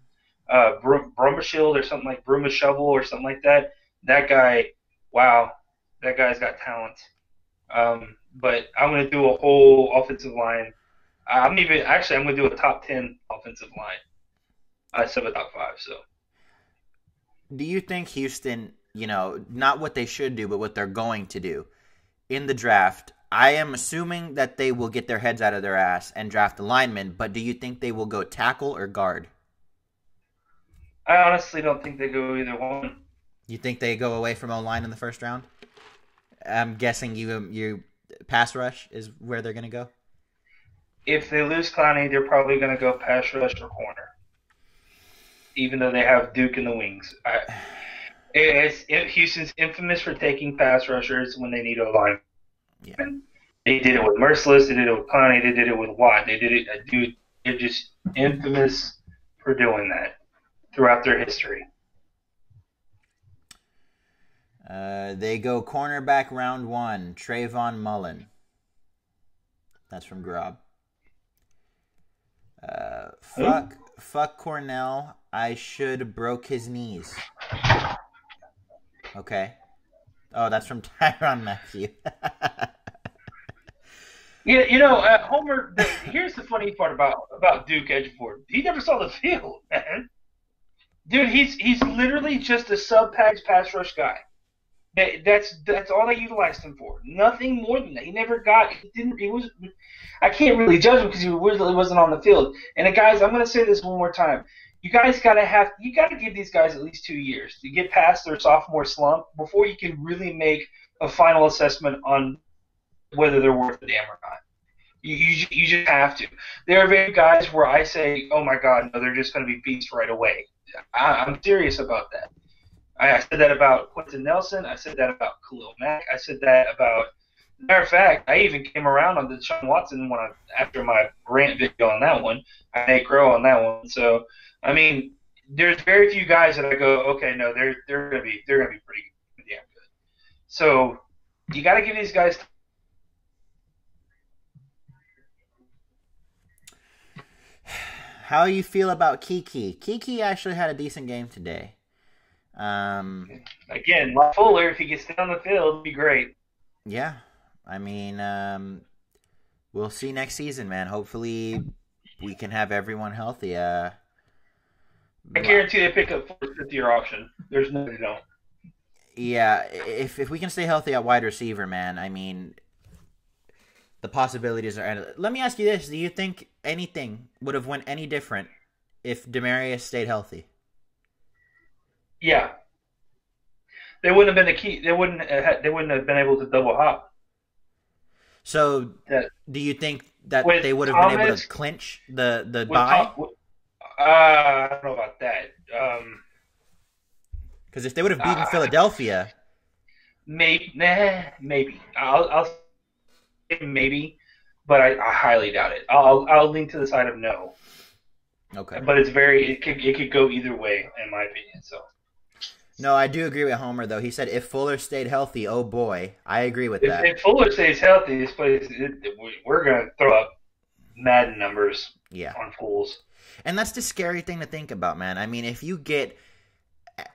Brumshield or something like Brumashovel or something like that. That guy, wow, that guy's got talent. But I'm going to do a whole offensive line. I'm going to do a top 10 offensive line. I said a top 5. So, do you think Houston, not what they should do, but what they're going to do in the draft? I am assuming that they will get their heads out of their ass and draft a lineman, but do you think they will go tackle or guard? I honestly don't think they go either one. You think they go away from O-line in the first round? I'm guessing you pass rush is where they're going to go? If they lose Clowney, they're probably going to go pass rush or corner, even though they have Duke in the wings. Houston's infamous for taking pass rushers when they need O-line. Yeah. They did it with Merciless. They did it with Clowney. They did it with Watt. They did it. Dude, they're just infamous for doing that throughout their history. They go cornerback round 1, Trayvon Mullen. That's from Grob. Fuck Cornell. I should broke his knees. Okay. Oh, that's from Tyrann Mathieu. Yeah, Homer. Here's the funny part about Duke Edgeworth. He never saw the field, man. Dude, he's literally just a sub-package pass rush guy. That's all they utilized him for. Nothing more than that. He never got. I can't really judge him because he really wasn't on the field. And guys, I'm going to say this one more time. You guys got to give these guys at least 2 years to get past their sophomore slump before you can really make a final assessment on whether they're worth a damn or not. You just have to. There are very guys where I say, oh my God, no, they're just going to be beasts right away. I'm serious about that. I said that about Quentin Nelson. I said that about Khalil Mack. I said that about. Matter of fact, I even came around on the Deshaun Watson after my rant video on that one. I Nate Crow on that one. So, I mean, there's very few guys that I go, okay, no, they're gonna be pretty damn good. So, you got to give these guys. How you feel about Kiki? Kiki actually had a decent game today. Again, Lyle Fuller, if he gets down the field, would be great. Yeah. I mean, we'll see next season, man. Hopefully we can have everyone healthy. I guarantee they pick up for the fifth-year option. There's no they don't. Yeah, if we can stay healthy at wide receiver, man, I mean, the possibilities are endless. Let me ask you this. Do you think anything would have went any different if Demarius stayed healthy? Yeah. They wouldn't have been the key. They wouldn't have been able to double hop. So, do you think that they would have been able to clinch the bye? I don't know about that. Because if they would have beaten Philadelphia, maybe. I'll say maybe, but I highly doubt it. I'll lean to the side of no. Okay. But it could go either way in my opinion. So. No, I do agree with Homer, though. He said if Fuller stayed healthy, oh boy. I agree with that. If Fuller stays healthy, this place, we're going to throw up Madden numbers on fools. And that's the scary thing to think about, man. I mean, if you get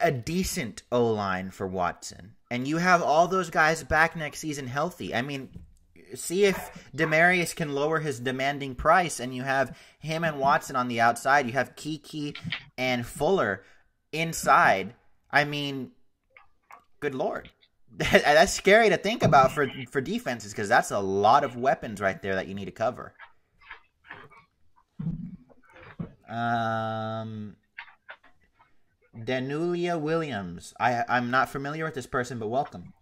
a decent O-line for Watson, and you have all those guys back next season healthy, I mean, see if Demarius can lower his demanding price, and you have him and Watson on the outside. You have Kiki and Fuller inside. I mean, good Lord. That's scary to think about for defenses, because that's a lot of weapons right there that you need to cover. Danulia Williams. I'm not familiar with this person, but welcome.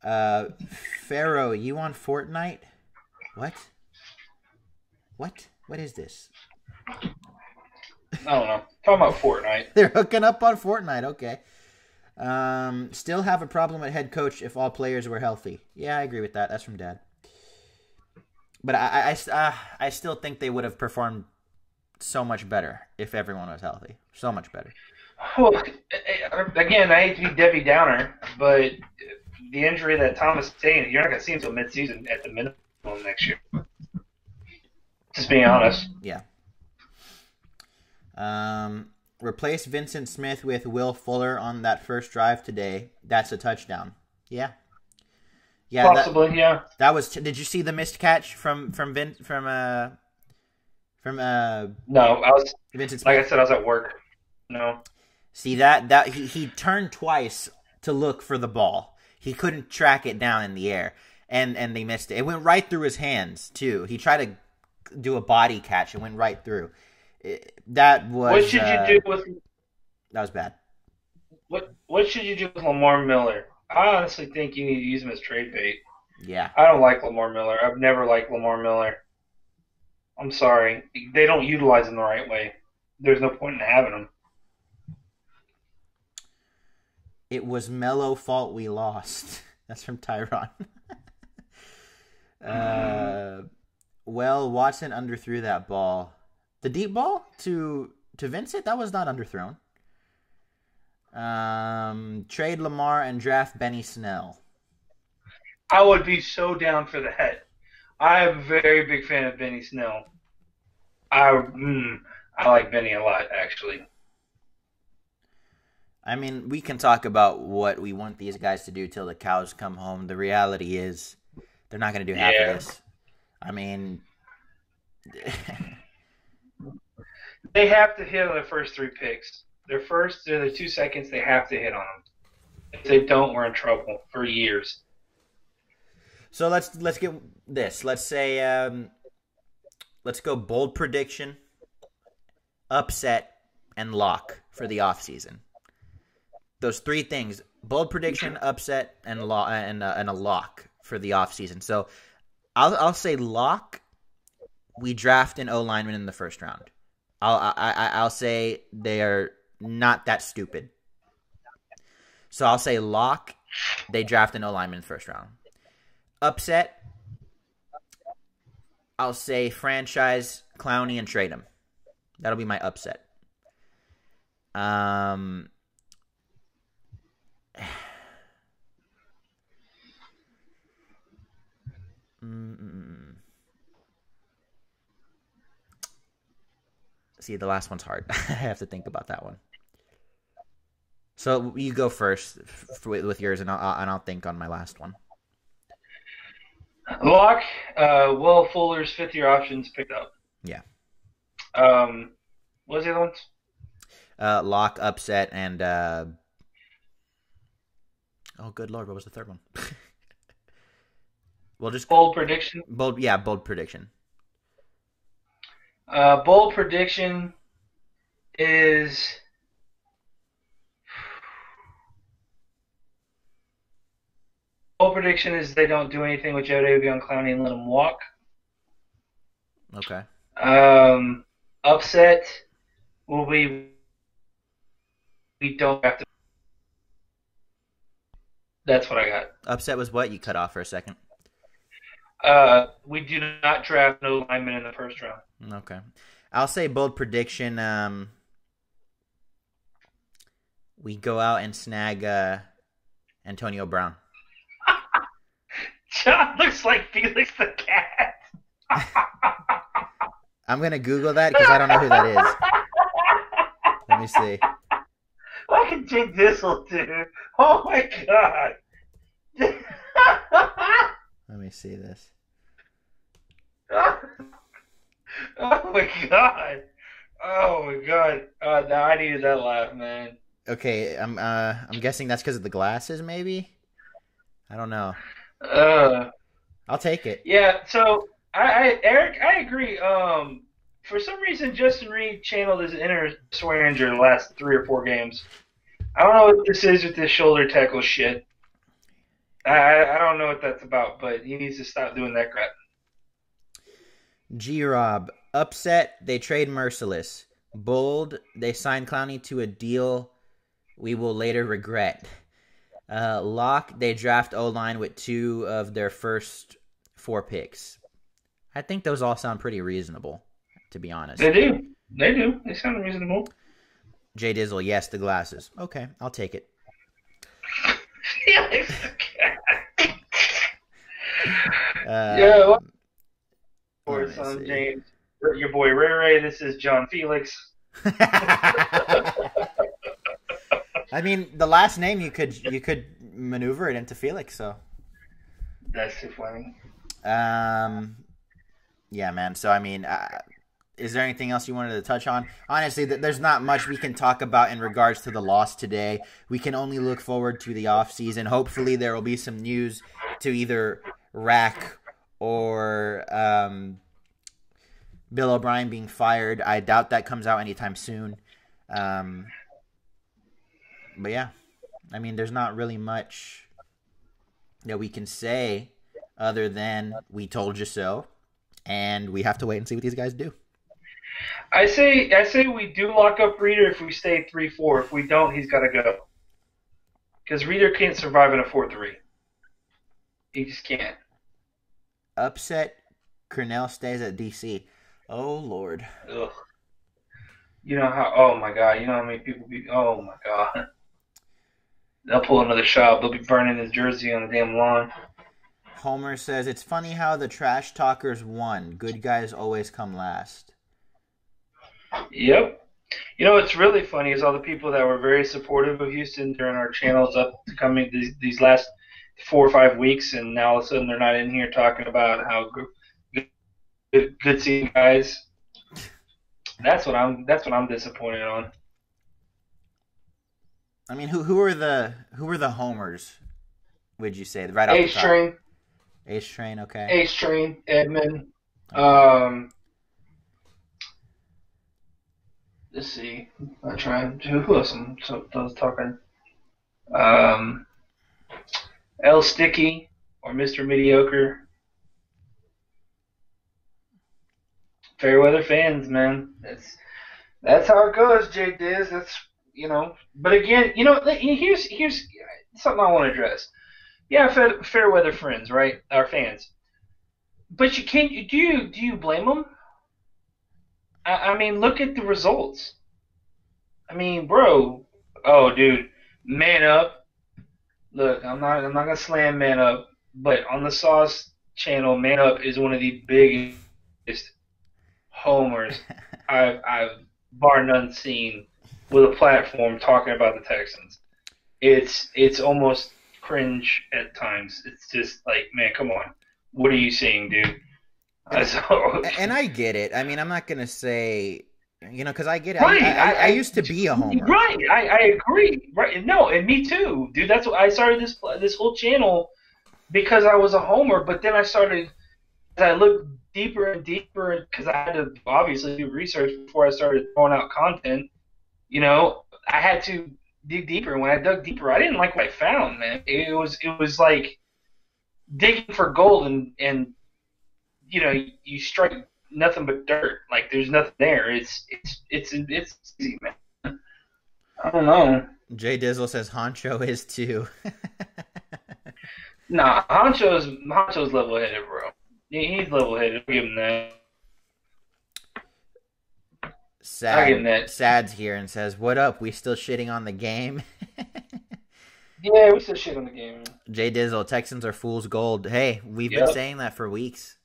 Pharaoh, you on Fortnite? What? What is this? I don't know. Talking about Fortnite. They're hooking up on Fortnite. Okay. Still have a problem at head coach if all players were healthy. Yeah, I agree with that. That's from Dad. But I still think they would have performed so much better if everyone was healthy. So much better. Well, again, I hate to be Debbie Downer, but the injury that Thomas sustained, you're not going to see until midseason at the minimum next year. Just being honest. Yeah. Replace Vincent Smith with Will Fuller on that first drive today. That's a touchdown. Yeah. Yeah. Possibly, yeah. That was. Did you see the missed catch from no, I was Vincent Smith? Like I said, I was at work. No. See that he turned twice to look for the ball. He couldn't track it down in the air, and they missed it. It went right through his hands too. He tried to do a body catch. It went right through. That was. What should you do with? That was bad. What should you do with Lamar Miller? I honestly think you need to use him as trade bait. Yeah. I don't like Lamar Miller. I've never liked Lamar Miller. I'm sorry. They don't utilize him the right way. There's no point in having him. It was Mello's fault we lost. That's from Tyron. Well, Watson underthrew that ball. The deep ball to Vincent, that was not underthrown. Trade Lamar and draft Benny Snell. I would be so down for that. I'm a very big fan of Benny Snell. I like Benny a lot, actually. I mean, we can talk about what we want these guys to do till the cows come home. The reality is they're not going to do half of this. I mean... They have to hit on their first 3 picks. Their 2 seconds, they have to hit on them. If they don't, we're in trouble for years. So let's get this. Let's say let's go bold prediction, upset, and lock for the offseason. Those 3 things: bold prediction, upset, and a lock for the offseason. So I'll say lock. We draft an O lineman in the first round. I'll say they are not that stupid. So I'll say lock. They draft an O lineman in the first round. Upset. I'll say franchise Clowney and trade him. That'll be my upset. See, the last one's hard. I have to think about that one. So you go first with yours, and I'll think on my last one. Lock, Will Fuller's 5th-year options picked up. Yeah. What was the other ones? Lock, upset, and oh, good Lord, what was the third one? Well, just bold prediction. Bold prediction. Bold prediction is they don't do anything with Joe Davion Clowney and let him walk. Okay. Upset will be we don't have to. That's what I got. Upset was what? You cut off for a second. We do not draft no linemen in the first round. Okay. I'll say bold prediction. We go out and snag Antonio Brown. John looks like Felix the Cat. I'm going to Google that because I don't know who that is. Let me see. I can take this one, dude. Oh, my God. Let me see this. Oh my god. Oh my god. No, I needed that laugh, man. Okay, I'm guessing that's because of the glasses, maybe. I don't know. Uh, I'll take it. yeah. So Eric, I agree. For some reason, Justin Reed channeled his inner Swearinger the last 3 or 4 games. I don't know what this is with this shoulder tackle shit. I don't know what that's about, but he needs to stop doing that crap. G Rob, upset, they trade Merciless. Bold, they sign Clowney to a deal we will later regret. Lock, they draft O-line with 2 of their first 4 picks. I think those all sound pretty reasonable, to be honest. They do. They do. They sound reasonable. Jay Dizzle, yes, the glasses. Okay, I'll take it. Felix the cat. Yeah. Or son James, your boy Ray Ray. This is John Felix. I mean, the last name you could maneuver it into Felix, so that's too funny. Yeah, man. So I mean, is there anything else you wanted to touch on? Honestly, there's not much we can talk about in regards to the loss today. We can only look forward to the off season. Hopefully, there will be some news to either rack or Bill O'Brien being fired. I doubt that comes out anytime soon. But yeah, I mean, there's not really much that we can say other than we told you so, and we have to wait and see what these guys do. I say we do lock up Reader if we stay 3-4. If we don't, he's got to go. Because Reader can't survive in a 4-3. He just can't. Upset, Cornell stays at DC. Oh, Lord. Ugh. You know how, oh my God, you know how many people be, oh my God. They'll pull another shot. They'll be burning his jersey on the damn lawn. Homer says, it's funny how the trash talkers won. Good guys always come last. Yep. You know what's really funny is all the people that were very supportive of Houston during our channels up to coming these last 4 or 5 weeks, and now all of a sudden they're not in here talking about how good seeing guys. That's what I'm disappointed on. I mean, who are the homers? Would you say right off the top? Train. Ace Train, okay. Ace Train, Edmund. Okay. Let's see. I'm trying to. Who else I was talking? L Sticky or Mr. Mediocre. Fairweather fans, man. That's how it goes, Jake Diz. That's But again, here's something I want to address. Yeah, Fairweather friends, right? Our fans. But you can't. Do you blame them? I mean, look at the results. I mean, bro. Oh, dude, man up. Look, I'm not gonna slam man up, but on the Sauce channel, man up is one of the biggest homers I've bar none seen with a platform talking about the Texans. It's almost cringe at times. It's just like, man, come on, what are you seeing, dude? And I get it. I mean, I'm not gonna say, because I get it. Right. I used to be a homer. Right. I agree. Right. No, and me too, dude. That's what I started this whole channel because I was a homer. But then as I looked deeper and deeper, because I had to obviously do research before I started throwing out content. I had to dig deeper. And when I dug deeper, I didn't like what I found, man. It was like digging for gold and you strike nothing but dirt. Like there's nothing there. It's easy, man. I don't know. Jay Dizzle says Honcho is too. Nah, Honcho's level headed, bro. He's level headed. I'll give him that. Sad's here and says, "What up? We still shitting on the game?" Yeah, we still shit on the game. Jay Dizzle, Texans are fool's gold. Hey, we've been saying that for weeks.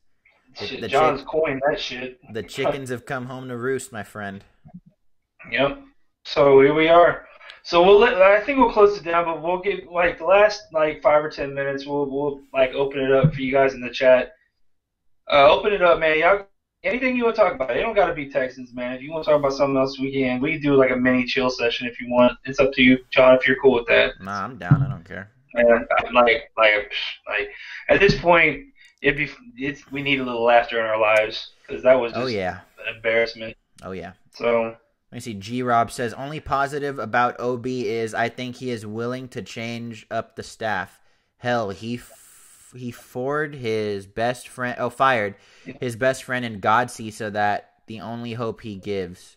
John's coined that shit. The chickens have come home to roost, my friend. Yep. So here we are. So I think we'll close it down, but we'll get the last 5 or 10 minutes. We'll open it up for you guys in the chat. Open it up, man. Y'all anything you want to talk about. It don't got to be Texans, man. If you want to talk about something else, we can. We can do like a mini chill session if you want. It's up to you, John. If you're cool with that. Nah, I'm down. I don't care. And like at this point, we need a little laughter in our lives because that was just an embarrassment. Oh yeah. So let me see. G Rob says only positive about OB is I think he is willing to change up the staff. Hell, he fired his best friend in Godsey, so that the only hope he gives.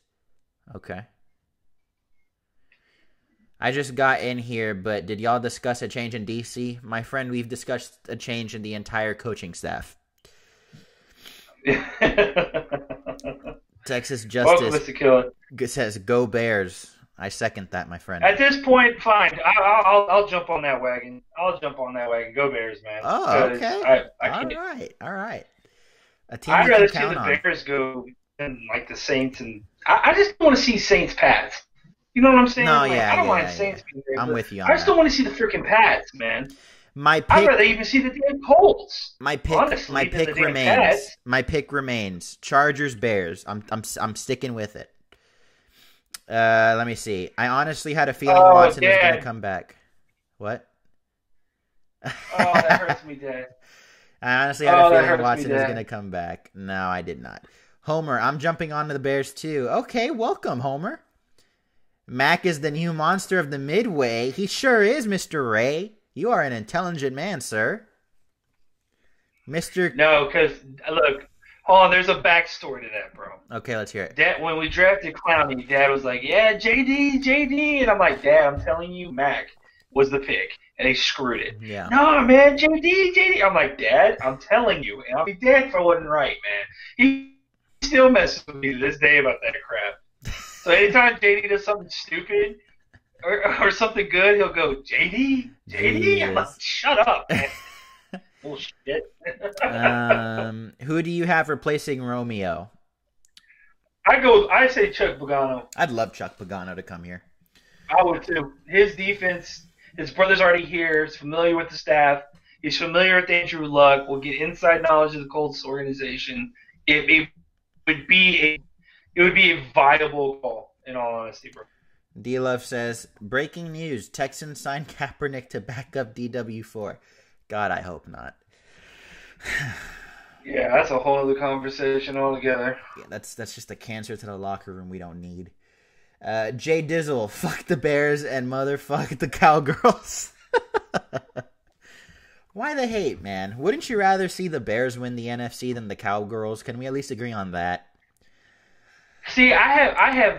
Okay. I just got in here, but did y'all discuss a change in DC? My friend, we've discussed a change in the entire coaching staff. Texas Justice says, "Go Bears." I second that, my friend. At this point, fine. I'll jump on that wagon. Go Bears, man. Oh, okay. All right. A team I'd rather see the Bears go than like the Saints, and I just don't want to see Saints Pats. You know what I'm saying? No, I don't mind Saints being there. I'm with you on I just don't want to see the freaking Pats, man. I'd rather even see the damn Colts. My pick remains Chargers Bears. I'm sticking with it. Let me see. I honestly had a feeling Watson was going to come back. What? Oh, that hurts me, Dad. I honestly had a feeling Watson was going to come back. No, I did not. Homer, I'm jumping onto the Bears too. Okay, welcome, Homer. Mac is the new monster of the Midway. He sure is, Mr. Ray. You are an intelligent man, sir. Mr. No, because, look, hold on, there's a backstory to that, bro. Okay, let's hear it. Dad, when we drafted Clowney, Dad was like, yeah, JD. And I'm like, Dad, I'm telling you, Mac was the pick. And he screwed it. Yeah. No, man, JD. I'm like, Dad, I'm telling you. And I'll be dead if I wasn't right, man. He still messes with me to this day about that crap. So anytime JD does something stupid or something good, he'll go, JD? Yes. I'm like, shut up, man. Bullshit. Who do you have replacing Romeo? I say Chuck Pagano. I'd love Chuck Pagano to come here. I would too. His defense, his brother's already here. He's familiar with the staff. He's familiar with Andrew Luck. We'll get inside knowledge of the Colts organization. It would be a viable call, in all honesty, bro. D-Love says, breaking news, Texans signed Kaepernick to back up DW4. God, I hope not. Yeah, that's a whole other conversation altogether. Yeah, that's just a cancer to the locker room we don't need. Jay Dizzle, fuck the Bears and motherfuck the Cowgirls. Why the hate, man? Wouldn't you rather see the Bears win the NFC than the Cowgirls? Can we at least agree on that? See, I'm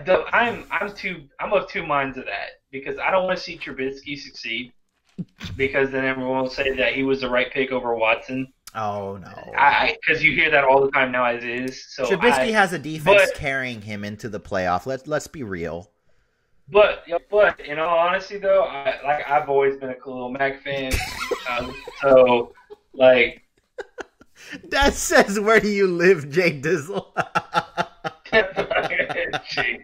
of two minds of that because I don't want to see Trubisky succeed because then everyone will say that he was the right pick over Watson. Oh no! Because you hear that all the time now as is. So Trubisky has a defense carrying him into the playoff. Let's be real. But in all honesty, though, I've always been a Khalil Mack fan. So like, that says, "Where do you live, Jake Dizzle?" Gee,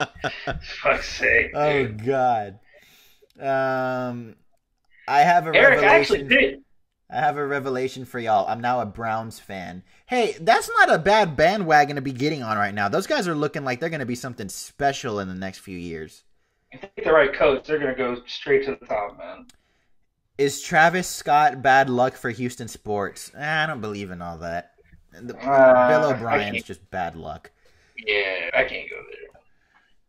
fuck's sake. Oh dude. God. I have a Eric revelation. actually did. I have a revelation for y'all. I'm now a Browns fan. Hey, that's not a bad bandwagon to be getting on right now. Those guys are looking like they're going to be something special in the next few years. If they get the right coach, they're going to go straight to the top, man. Is Travis Scott bad luck for Houston sports? I don't believe in all that. Bill O'Brien's just bad luck. Yeah, I can't go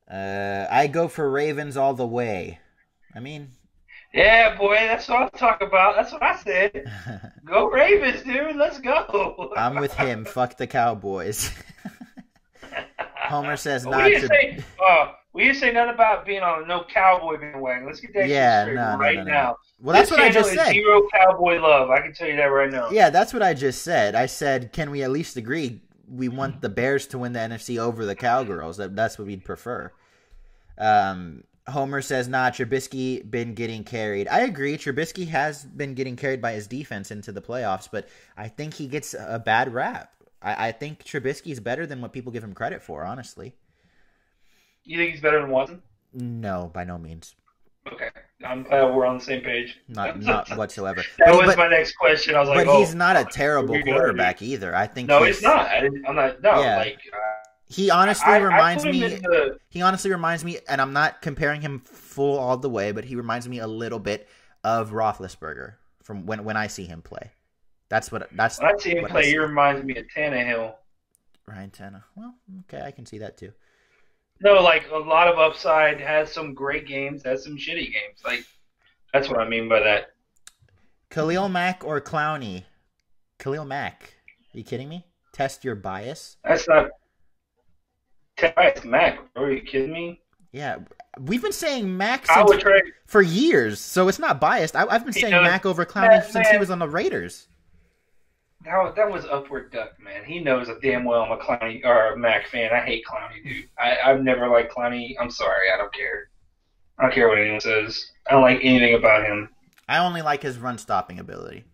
there. I go for Ravens all the way. I mean... Yeah, boy, that's what I'm talking about. That's what I said. Go Ravens, dude. Let's go. I'm with him. Fuck the Cowboys. Homer says not we to... didn't say nothing about being on no Cowboy bandwagon. Let's get that shit straight now. Well, that's what I just said. Zero Cowboy love. I can tell you that right now. Yeah, that's what I just said. I said, can we at least agree we want the Bears to win the NFC over the Cowgirls? That's what we'd prefer. Homer says, Trubisky been getting carried. I agree. Trubisky has been getting carried by his defense into the playoffs, but I think he gets a bad rap. I think Trubisky's better than what people give him credit for, honestly. You think he's better than Watson? No, by no means. Okay. I'm glad we're on the same page. Not whatsoever. That was my next question. I was like, but he's not a terrible quarterback either. I think no, he's not. I'm not. No, yeah. like he honestly reminds me. He honestly reminds me, and I'm not comparing him full all the way, but he reminds me a little bit of Roethlisberger from when I see him play. When I see him play, he reminds me of Tannehill. Ryan Tannehill. Well, okay, I can see that too. No, like a lot of upside, has some great games, has some shitty games. Like that's what I mean by that. Khalil Mack or Clowney? Khalil Mack. Are you kidding me? Test your bias. That's not test Mack. Are you kidding me? Yeah, we've been saying Mack for years, so it's not biased. I've been saying Mack over Clowney since he was on the Raiders. That was upward duck, man. He knows damn well I'm a Clowney or a Mac fan. I hate Clowney, dude. I've never liked Clowney. I'm sorry, I don't care. I don't care what anyone says. I don't like anything about him. I only like his run-stopping ability.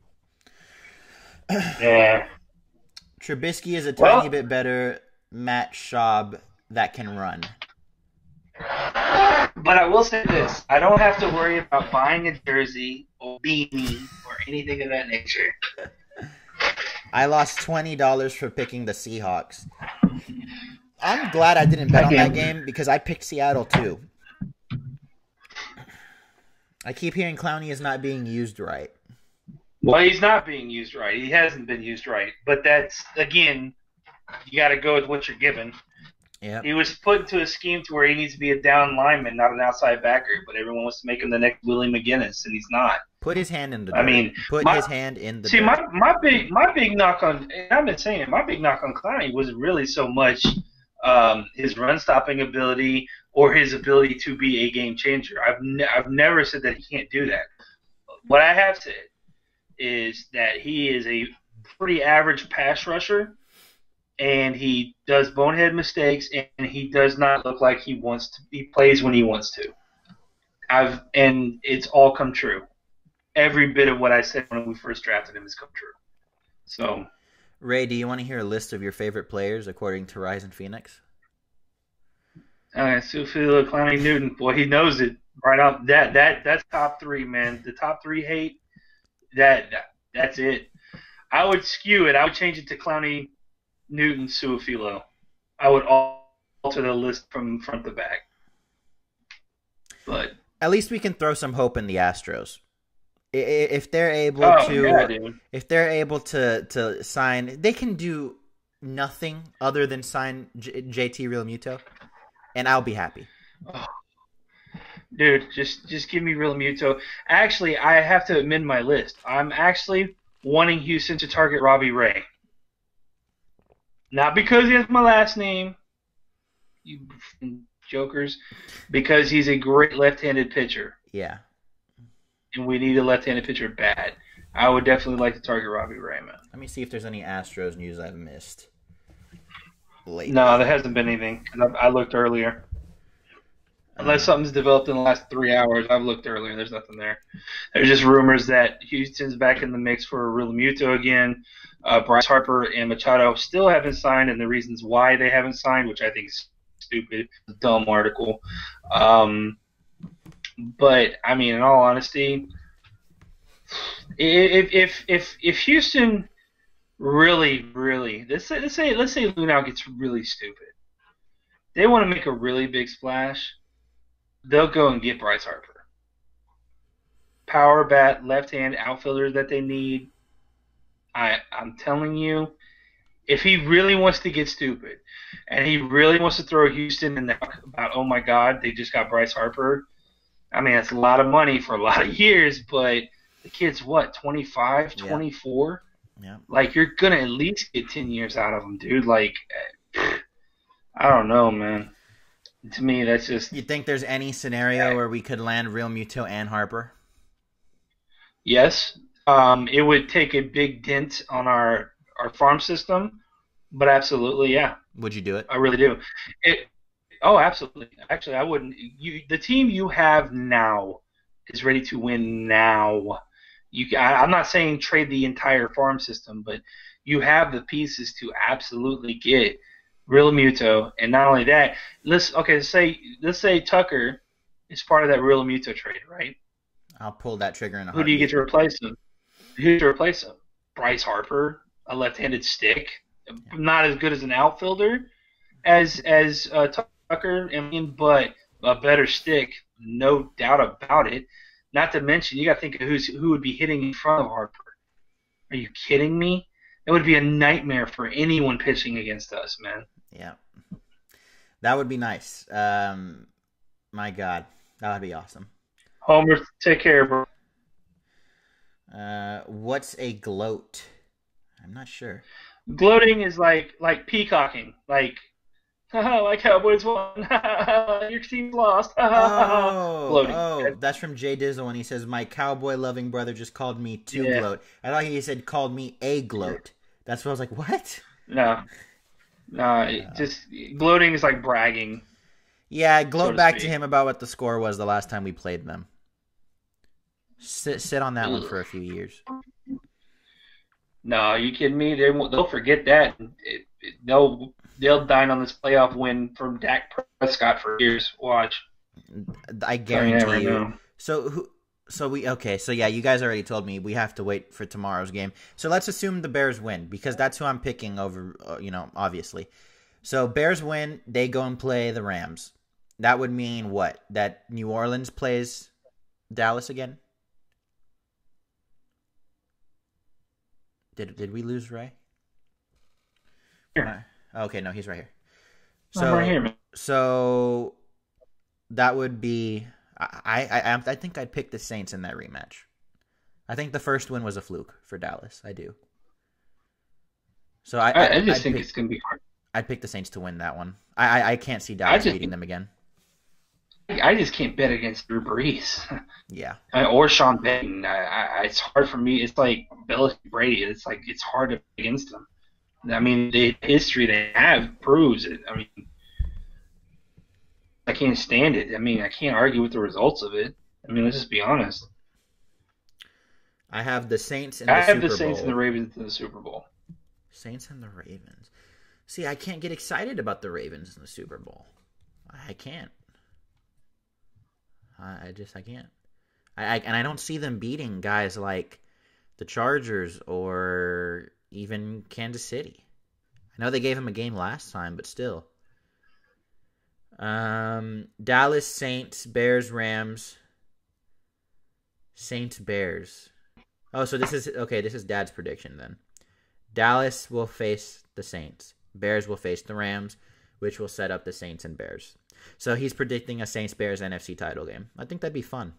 Yeah. Trubisky is a tiny bit better Matt Schaub that can run. But I will say this. I don't have to worry about buying a jersey or beanie or anything of that nature. I lost $20 for picking the Seahawks. I'm glad I didn't bet on that game because I picked Seattle too. I keep hearing Clowney is not being used right. Well, he's not being used right. He hasn't been used right. But that's, again, you got to go with what you're given. Yep. He was put into a scheme to where he needs to be a down lineman, not an outside backer. But everyone wants to make him the next Willie McGinnis, and he's not. Put his hand in the dirt. His hand in the dirt. See, my big knock on, and I've been saying, my big knock on Clowney wasn't really so much his run stopping ability or his ability to be a game changer. I've never said that he can't do that. What I have said is that he is a pretty average pass rusher, and he does bonehead mistakes, and he does not look like he wants to. He plays when he wants to. And it's all come true. Every bit of what I said when we first drafted him has come true. So, Ray, do you want to hear a list of your favorite players according to Horizon Phoenix? Su'Fila, Clowney, Newton. Boy, he knows it right off. That's top three, man. The top three hate. That's it. I would skew it. I would change it to Clowney, Newton, Su'Fila. I would alter the list from front to back. But at least we can throw some hope in the Astros. If they're able if they're able to sign, they can do nothing other than sign JT Realmuto, and I'll be happy. Oh. Dude, just give me Realmuto. Actually, I have to amend my list. I'm actually wanting Houston to target Robbie Ray. Not because he has my last name, you jokers, because he's a great left-handed pitcher. Yeah. And we need a left-handed pitcher bad. I would definitely like to target Robbie Ray, man. Let me see if there's any Astros news I've missed lately. No, there hasn't been anything. I looked earlier. Unless something's developed in the last 3 hours, I've looked earlier. There's nothing there. There's just rumors that Houston's back in the mix for Realmuto again. Bryce Harper and Machado still haven't signed, and the reasons why they haven't signed, which I think is stupid, a dumb article. But I mean, in all honesty, if Houston really let's say Lunau gets really stupid, they want to make a really big splash, they'll go and get Bryce Harper, power bat, left hand outfielder that they need. I'm telling you, if he really wants to get stupid, and he really wants to throw Houston in there about, oh my God, they just got Bryce Harper. I mean, that's a lot of money for a lot of years, but the kid's what, 25, 24? Yeah. Like, you're going to at least get 10 years out of him, dude. Like, I don't know, man. To me, that's just... You think there's any scenario where we could land Realmuto and Harper? Yes. It would take a big dent on our farm system, but absolutely, yeah. Would you do it? I really do. Oh, absolutely. Actually, I wouldn't. The team you have now is ready to win now. I'm not saying trade the entire farm system, but you have the pieces to absolutely get Realmuto, and not only that. Let's say Tucker is part of that Realmuto trade, right? I'll pull that trigger in a Who do you get heartbeat. to replace him? Who to replace him? Bryce Harper, a left-handed stick, Yeah. not as good as an outfielder as Tucker. I mean, but a better stick, no doubt about it. Not to mention, you got to think of who would be hitting in front of Harper. Are you kidding me? It would be a nightmare for anyone pitching against us, man. Yeah. That would be nice. My God, that would be awesome. Homer, take care, bro. What's a gloat? I'm not sure. Gloating is like peacocking, like Cowboys won, your team's lost. Gloating. That's from Jay Dizzle, and he says, my cowboy-loving brother just called me to gloat. I thought he said called me a gloat. That's what I was like, what? No, just gloating is like bragging. Yeah, gloat back to him about what the score was the last time we played them. Sit on that one for a few years. No, you kidding me? They'll forget that. They'll dine on this playoff win from Dak Prescott for years. Watch. I guarantee you. So yeah, you guys already told me we have to wait for tomorrow's game. So let's assume the Bears win because that's who I'm picking over. Obviously. So Bears win, they go and play the Rams. That would mean what? That New Orleans plays Dallas again? Did we lose Ray? Here. Okay, no, he's right here. I'm right here, man. So that would be. I think I'd pick the Saints in that rematch. I think the first win was a fluke for Dallas. I do. So I just think it's gonna be hard. I'd pick the Saints to win that one. I can't see Dallas beating them again. I just can't bet against Drew Brees. Yeah. Or Sean Payton. It's hard for me. It's like Belichick, Brady. It's hard to bet against them. I mean, the history they have proves it. I mean, I can't stand it. I mean, I can't argue with the results of it. I mean, let's just be honest. I have the Saints and the Super Bowl. I have the Saints and the Ravens in the Super Bowl. Saints and the Ravens. See, I can't get excited about the Ravens in the Super Bowl. I can't. I can't. And I don't see them beating guys like the Chargers or even Kansas City. I know they gave him a game last time, but still. Dallas, Saints, Bears, Rams. Saints, Bears. Oh, so this is Dad's prediction then. Dallas will face the Saints. Bears will face the Rams, which will set up the Saints and Bears. So he's predicting a Saints-Bears NFC title game. I think that'd be fun.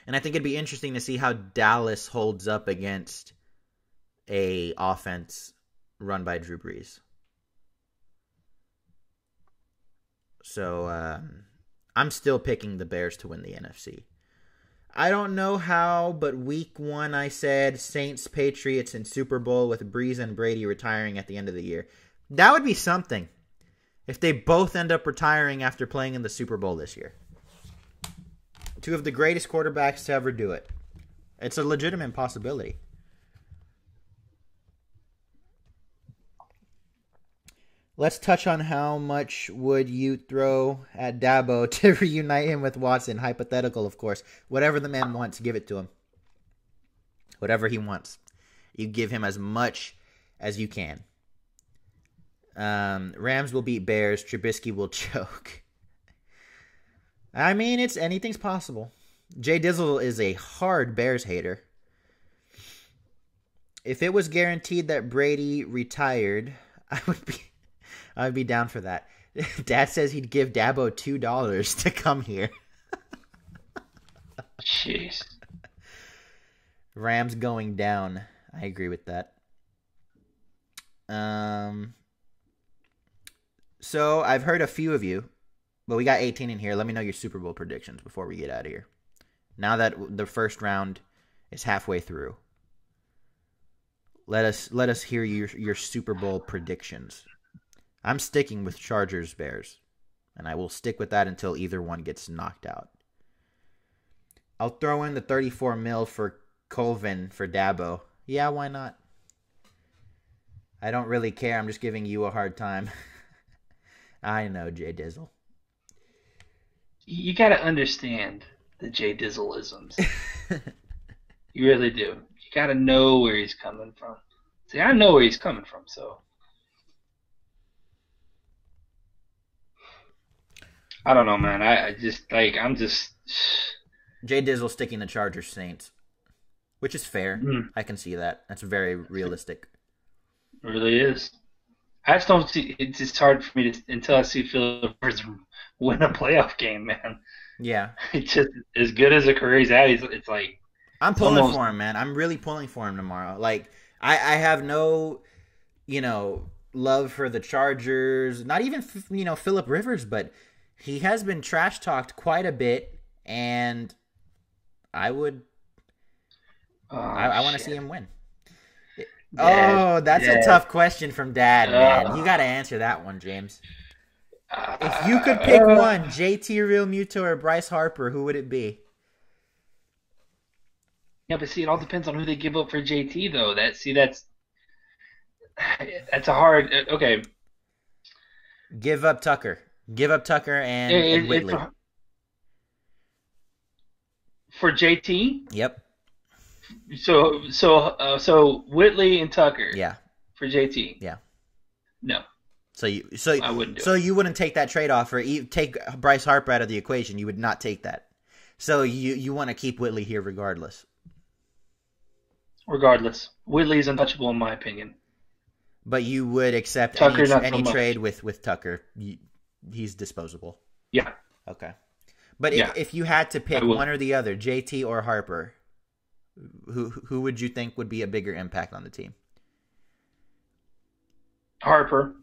And I think it'd be interesting to see how Dallas holds up against a offense run by Drew Brees. So I'm still picking the Bears to win the NFC. I don't know how, but week 1 I said Saints, Patriots, and Super Bowl with Brees and Brady retiring at the end of the year. That would be something if they both end up retiring after playing in the Super Bowl this year. 2 of the greatest quarterbacks to ever do it. It's a legitimate possibility. Let's touch on how much would you throw at Dabo to reunite him with Watson. Hypothetical, of course. Whatever the man wants, give it to him. Whatever he wants. You give him as much as you can. Rams will beat Bears. Trubisky will choke. I mean, anything's possible. Jay Dizzle is a hard Bears hater. If it was guaranteed that Brady retired, I'd be down for that. Dad says he'd give Dabo $2 to come here. Jeez. Rams going down. I agree with that. So I've heard a few of you, but we got 18 in here. Let me know your Super Bowl predictions before we get out of here. Now that the first round is halfway through, let us hear your Super Bowl predictions. I'm sticking with Chargers Bears, and I will stick with that until either one gets knocked out. I'll throw in the $34 million for Colvin for Dabo. Yeah, why not? I don't really care. I'm just giving you a hard time. I know, Jay Dizzle. You got to understand, the Jay Dizzleisms. You really do. You got to know where he's coming from. See, I know where he's coming from, so. I don't know, man. I just, like, I'm just. Jay Dizzle sticking the Chargers Saints, which is fair. Mm. I can see that. That's very realistic. It really is. I just don't see. It's just hard for me to until I see Philip Rivers win a playoff game, man. Yeah. It's just as good as a career he's at. It's like I'm pulling for him, man. I'm really pulling for him tomorrow. Like I have no, love for the Chargers. Not even Philip Rivers, but he has been trash talked quite a bit, and I would. I want to see him win. Dad, that's a tough question from Dad, man. You got to answer that one, James. If you could pick one, JT Real Muto or Bryce Harper, who would it be? Yeah, but see, it all depends on who they give up for JT, though. That's a hard. Okay. Give up Tucker. Give up Tucker and Whitley. For JT? Yep. So Whitley and Tucker. Yeah. For JT. Yeah. No. So I wouldn't do it. So you wouldn't take that trade off or take Bryce Harper out of the equation. You would not take that. So you want to keep Whitley here regardless. Regardless, Whitley's untouchable in my opinion. But you would accept Tucker, any trade with Tucker. He's disposable. Yeah. Okay. But if you had to pick one or the other, JT or Harper, who would you think would be a bigger impact on the team? Harper.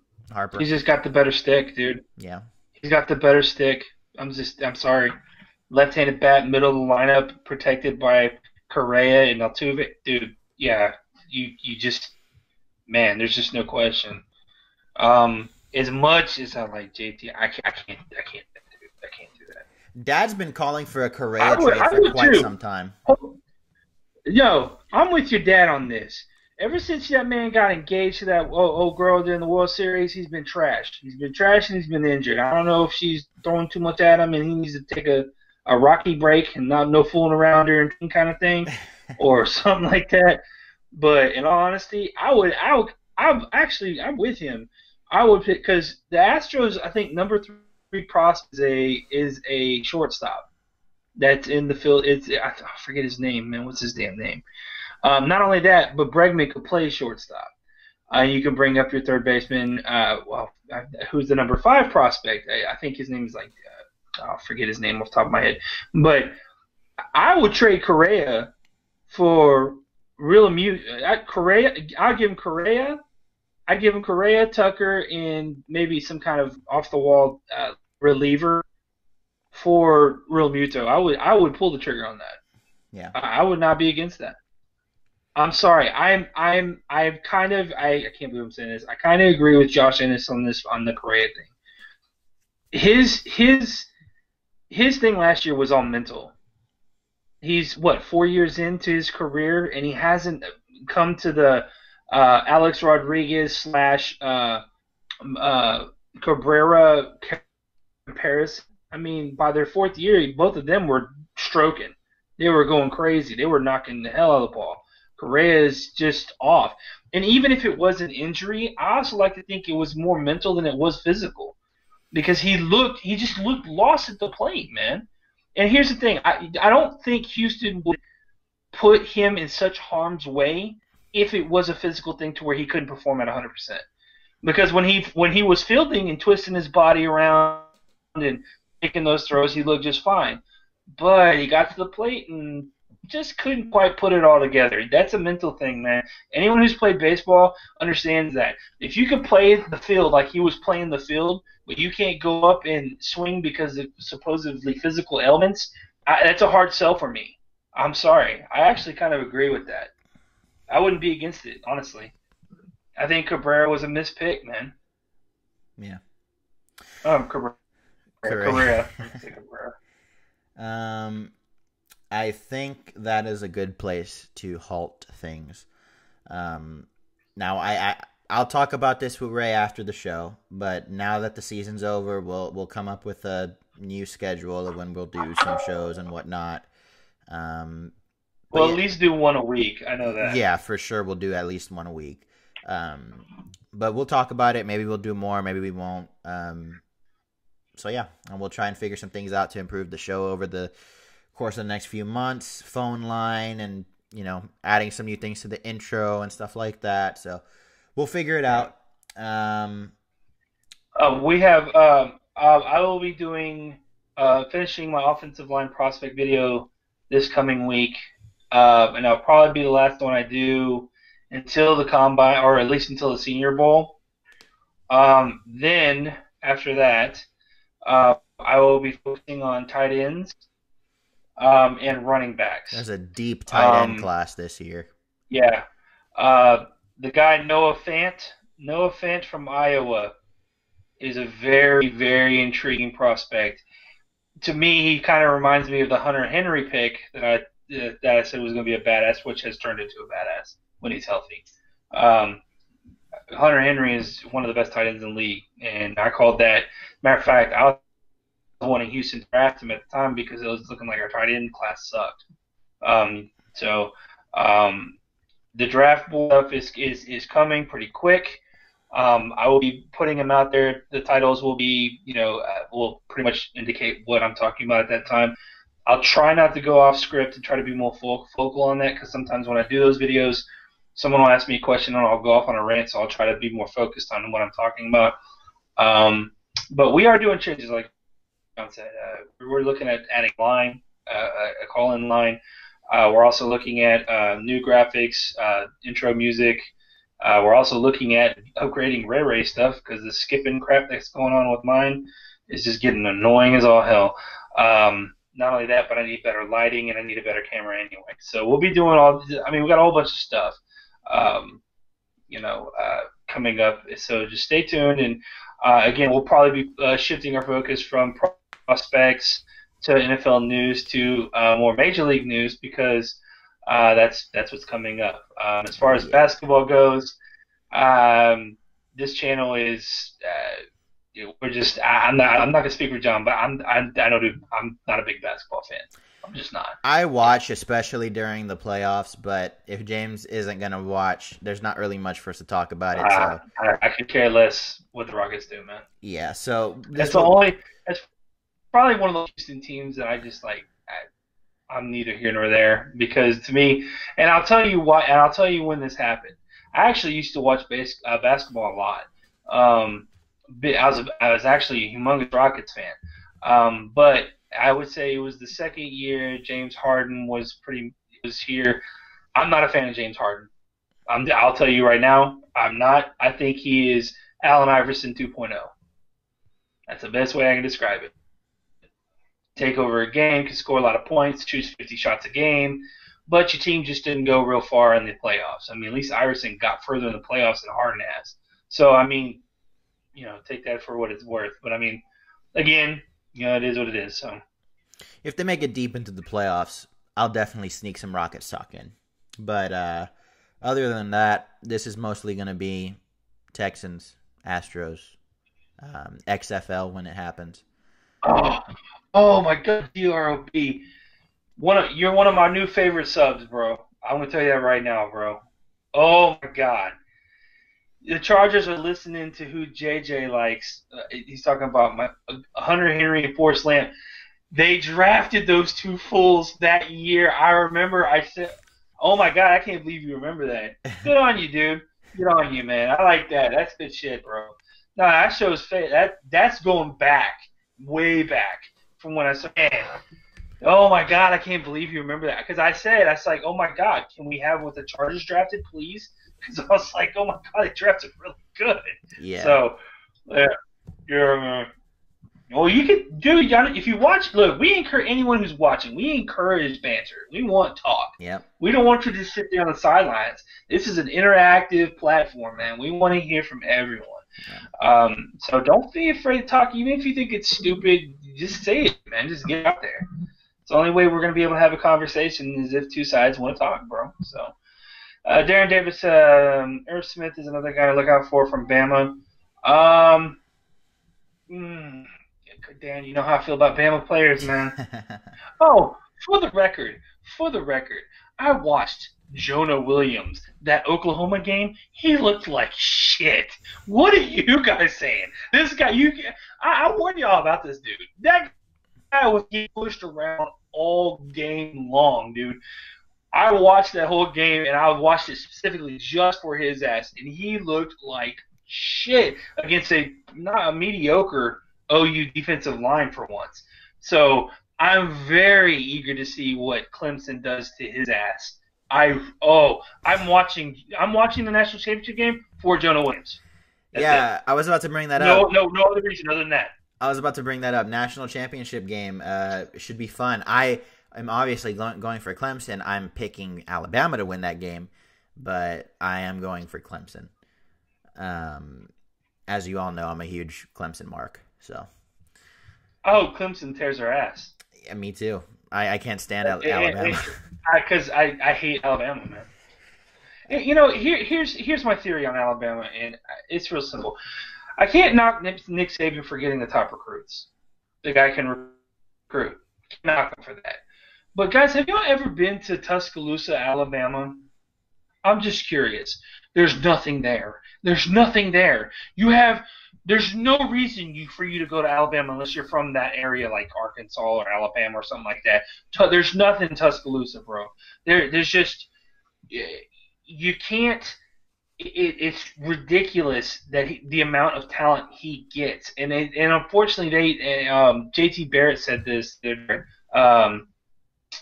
He's just got the better stick, dude. Yeah. He's got the better stick. I'm sorry. Left-handed bat, middle of the lineup, protected by Correa and Altuve. Dude, yeah. You just, man, there's just no question. As much as I like JT, I can't do that. Dad's been calling for a Correa trade for quite some time. Yo, I'm with your dad on this. Ever since that man got engaged to that old girl during the World Series, he's been trashed. He's been trashed and he's been injured. I don't know if she's throwing too much at him and he needs to take a rocky break and no fooling around her and kind of thing, or something like that. But in all honesty, I'm with him. I would pick because the Astros, I think number 3 prospect is a shortstop that's in the field. I forget his name, man. What's his damn name? Not only that, but Bregman could play shortstop. You can bring up your third baseman. Who's the number 5 prospect? I think his name is I'll forget his name off the top of my head. But I would trade Correa for Real Mute. I'll give him Correa. I'd give him Correa, Tucker, and maybe some kind of off-the-wall reliever for Real Muto. I would pull the trigger on that. Yeah, I would not be against that. I'm sorry. I can't believe I'm saying this. I kind of agree with Josh Ennis on the Correa thing. His thing last year was all mental. He's 4 years into his career and he hasn't come to the Alex Rodriguez / Cabrera comparison. I mean, by their 4th year, both of them were stroking. They were going crazy. They were knocking the hell out of the ball. Correa is just off. And even if it was an injury, I also like to think it was more mental than it was physical. Because he just looked lost at the plate, man. And here's the thing. I don't think Houston would put him in such harm's way if it was a physical thing to where he couldn't perform at 100%. Because when he was fielding and twisting his body around and making those throws, he looked just fine. But he got to the plate and just couldn't quite put it all together. That's a mental thing, man. Anyone who's played baseball understands that. If you can play the field like he was playing the field, but you can't go up and swing because of supposedly physical ailments, that's a hard sell for me. I'm sorry. I actually kind of agree with that. I wouldn't be against it, honestly. I think Cabrera was a mispick, man. Yeah. Cabrera. Cabrera. I think that is a good place to halt things. Now, I'll talk about this with Ray after the show, but now that the season's over, we'll come up with a new schedule of when we'll do some shows and whatnot. Well, at least do one a week. I know that. Yeah, for sure. We'll do at least one a week. But we'll talk about it. Maybe we'll do more. Maybe we won't. So, yeah. And we'll try and figure some things out to improve the show over the course of the next few months. Phone line and, adding some new things to the intro and stuff like that. So, we'll figure it out. We have I will be doing finishing my offensive line prospect video this coming week, and that'll probably be the last one I do until the combine, or at least until the Senior Bowl. Then after that, I will be focusing on tight ends and running backs. There's a deep tight end class this year. Yeah, the guy Noah Fant from Iowa is a very, very intriguing prospect. To me, he kind of reminds me of the Hunter Henry pick that I said was going to be a badass, which has turned into a badass when he's healthy. Hunter Henry is one of the best tight ends in the league, and I called that. Matter of fact, I was wanting Houston to draft him at the time because it was looking like our tight end class sucked. The draft stuff is coming pretty quick. I will be putting them out there. The titles will be, will pretty much indicate what I'm talking about at that time. I'll try not to go off script and try to be more focal on that, because sometimes when I do those videos, someone will ask me a question and I'll go off on a rant, so I'll try to be more focused on what I'm talking about. But we are doing changes, like John said. We're looking at adding line, a call-in line. We're also looking at new graphics, intro music. We're also looking at upgrading Ray stuff, because the skipping crap that's going on with mine is just getting annoying as all hell. Not only that, but I need better lighting and I need a better camera anyway. So we'll be doing we got a whole bunch of stuff, coming up. So just stay tuned. And again, we'll probably be shifting our focus from prospects to NFL news to more Major League news, because that's what's coming up. As far as basketball goes, this channel is we're just. I'm not gonna speak for John, but I'm not a big basketball fan. I'm just not. I watch, especially during the playoffs, but if James isn't gonna watch, there's not really much for us to talk about it. So I could care less what the Rockets do, man. Yeah, so that's probably one of those Houston teams that I just like. I'm neither here nor there, because to me, and I'll tell you why, and I'll tell you when this happened. I actually used to watch basketball a lot. I was actually a humongous Rockets fan, but I would say it was the second year James Harden was here. I'm not a fan of James Harden. I'll tell you right now, I'm not. I think he is Allen Iverson 2.0. That's the best way I can describe it. Take over a game, can score a lot of points, choose 50 shots a game, but your team just didn't go real far in the playoffs. At least Iverson got further in the playoffs than Harden has. So, take that for what it's worth. But, again, it is what it is. So, if they make it deep into the playoffs, I'll definitely sneak some Rockets talk in. But other than that, this is mostly going to be Texans, Astros, XFL when it happens. Oh my God, DROB. You're one of my new favorite subs, bro. I'm going to tell you that right now, bro. Oh my God. The Chargers are listening to who JJ likes. He's talking about Hunter Henry and Forrest Lamp. They drafted those two fools that year. I remember I said, oh my God, I can't believe you remember that. Good on you, dude. Good on you, man. I like that. That's good shit, bro. No, that shows that's going back, way back. From when I saw, oh my God, I can't believe you remember that. Because I was like, oh my God, can we have what the Chargers drafted, please? Because I was like, oh my God, they drafted really good. Yeah. So, you're, well, you can do, if you watch, look, we encourage anyone who's watching, we encourage banter. We want talk. Yep. We don't want you to sit there on the sidelines. This is an interactive platform, man. We want to hear from everyone. Yeah. So don't be afraid to talk, even if you think it's stupid. Just say it, man. Just get out there. It's the only way we're going to be able to have a conversation is if two sides want to talk, bro. So, Darren Davis, Irv Smith is another guy to look out for from Bama. Dan, you know how I feel about Bama players, man. Oh, for the record, I watched Jonah Williams, that Oklahoma game. He looked like shit. What are you guys saying? This guy, I warned y'all about this dude. That guy was getting pushed around all game long, dude. I watched that whole game, and I watched it specifically just for his ass, and he looked like shit against not a mediocre OU defensive line for once. So I'm very eager to see what Clemson does to his ass. I'm watching the national championship game for Jonah Williams. That's it. I was about to bring that up. No other reason other than that. I was about to bring that up. National championship game should be fun. I'm obviously going for Clemson. I'm picking Alabama to win that game, but I am going for Clemson. As you all know, I'm a huge Clemson mark. So. Oh, Clemson tears their ass. Yeah, me too. I can't stand Alabama. Because I hate Alabama, man. And, you know, here's my theory on Alabama, and it's real simple. I can't knock Nick Saban for getting the top recruits. The guy can recruit. Can't knock him for that. But guys, have y'all ever been to Tuscaloosa, Alabama? I'm just curious. There's nothing there. There's nothing there. There's no reason for you to go to Alabama unless you're from that area like Arkansas or Alabama or something like that. There's nothing in Tuscaloosa, bro. There's just you can't. It's ridiculous that the amount of talent he gets, and unfortunately, JT Barrett said this.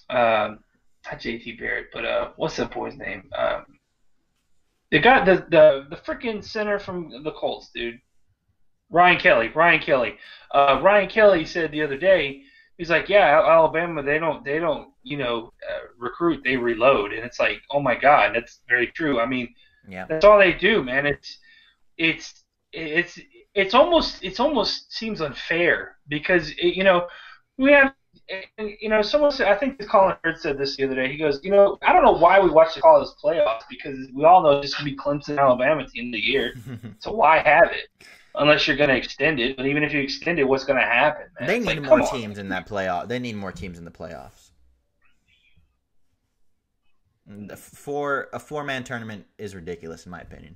Not JT Barrett, but what's that boy's name? The guy, the freaking center from the Colts, dude. Ryan Kelly. Ryan Kelly said the other day, he's like, yeah, Alabama, they don't recruit, they reload, and it's like, oh my God, that's very true. I mean, yeah, that's all they do, man. It's almost seems unfair because we have. Someone said, I think Colin Hurd said this the other day. He goes, I don't know why we watch the college playoffs because we all know it's going to be Clemson, Alabama at the end of the year. So why have it unless you're going to extend it? But even if you extend it, what's going to happen, man? They need more teams in that playoff. They need more teams in the playoffs. A four-man tournament is ridiculous, in my opinion.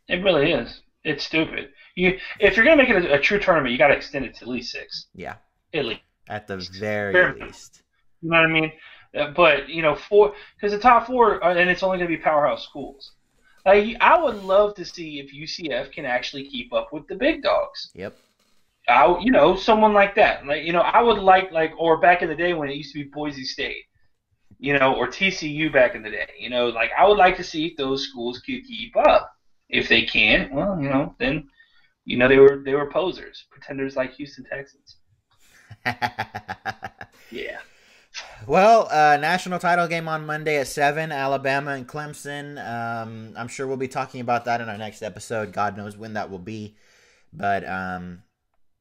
It really is. It's stupid. If you're going to make it a true tournament, you got to extend it to at least 6. Yeah. At least. At the very least. You know what I mean? But, 4, because the top 4, and it's only going to be powerhouse schools. Like, I would love to see if UCF can actually keep up with the big dogs. Yep. Someone like that. Like, I would like, or back in the day when it used to be Boise State, or TCU back in the day. I would like to see if those schools could keep up. If they can't, well, then, they were posers, pretenders like Houston Texans. Yeah. Well, national title game on Monday at 7, Alabama and Clemson. I'm sure we'll be talking about that in our next episode. God knows when that will be. But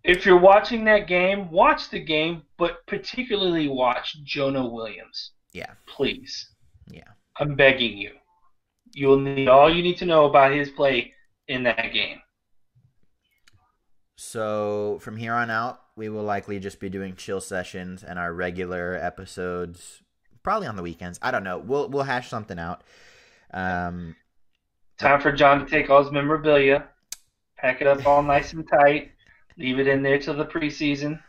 if you're watching that game, watch the game, but particularly watch Jonah Williams. Yeah. Please. Yeah. I'm begging you. You'll need all you need to know about his play in that game. So from here on out, we will likely just be doing chill sessions and our regular episodes, probably on the weekends. I don't know. We'll hash something out. Time for John to take all his memorabilia, pack it up all nice and tight, leave it in there till the preseason.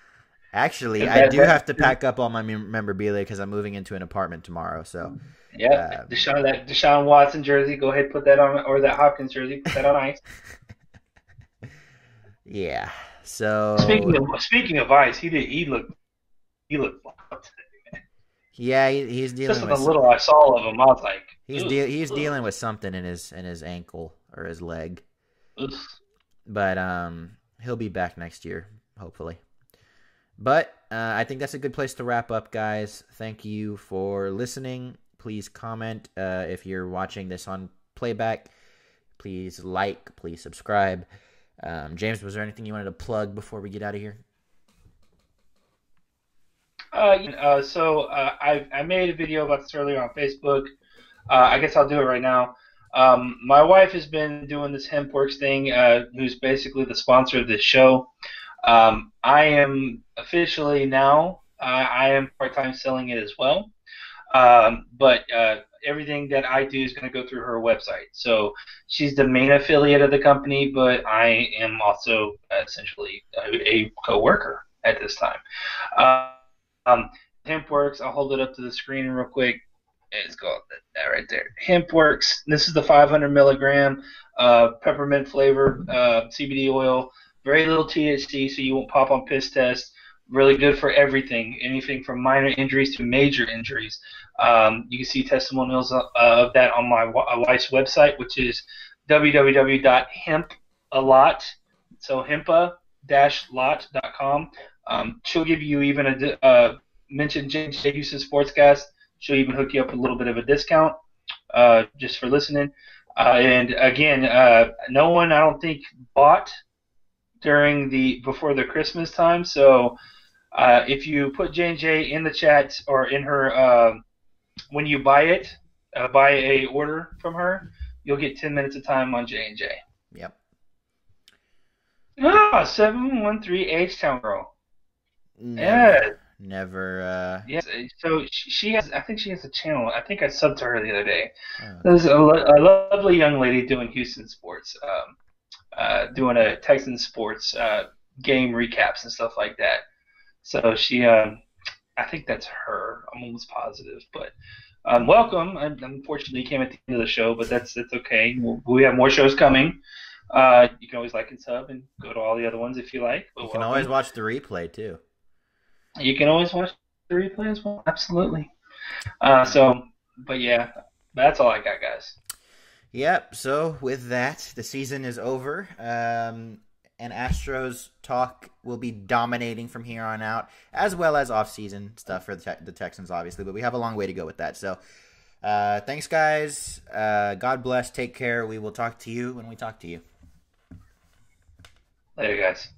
Actually, I do have to pack up all my memorabilia because I'm moving into an apartment tomorrow. So, yeah, Deshaun Watson jersey, go ahead, put that on, or that Hopkins jersey, put that on ice. Yeah. So speaking of ice, he looked wild today, man. Yeah, he's dealing just with the little I saw of him. I was like, he's dealing with something in his ankle or his leg. Ugh. But he'll be back next year, hopefully. But I think that's a good place to wrap up, guys. Thank you for listening. Please comment if you're watching this on playback. Please like, please subscribe. James, was there anything you wanted to plug before we get out of here? I made a video about this earlier on Facebook. I guess I'll do it right now. My wife has been doing this HempWorks thing, who's basically the sponsor of this show. I am officially now. I am part-time selling it as well. But everything that I do is going to go through her website. So she's the main affiliate of the company, but I am also essentially a co-worker at this time. Um, HempWorks, I'll hold it up to the screen real quick. It's called that right there. HempWorks. This is the 500 milligram peppermint flavor CBD oil. Very little THC, so you won't pop on piss test. Really good for everything, anything from minor injuries to major injuries. You can see testimonials of that on my wife's website, which is www.hempalot, so hempa-lot.com. She'll give you even mention J Houston Sportscast. She'll even hook you up with a little bit of a discount just for listening. And again, no one I don't think bought before the Christmas time. So if you put J&J in the chat or in her when you buy a order from her, you'll get 10 minutes of time on J&J. Yep. 713 H-Town Girl. Never. Yes. So she has. I think she has a channel. I think I subbed to her the other day. There's a lovely young lady doing Houston sports, doing a Texans sports game recaps and stuff like that. So she, I think that's her. I'm almost positive, but welcome. Unfortunately, you came at the end of the show, but that's okay. We have more shows coming. You can always like and sub and go to all the other ones if you like. You can always watch the replay too. You can always watch the replay as well. Absolutely. But yeah, that's all I got, guys. Yep. So with that, the season is over. And Astros talk will be dominating from here on out, as well as off-season stuff for the Texans, obviously. But we have a long way to go with that. So thanks, guys. God bless. Take care. We will talk to you when we talk to you. Later, guys.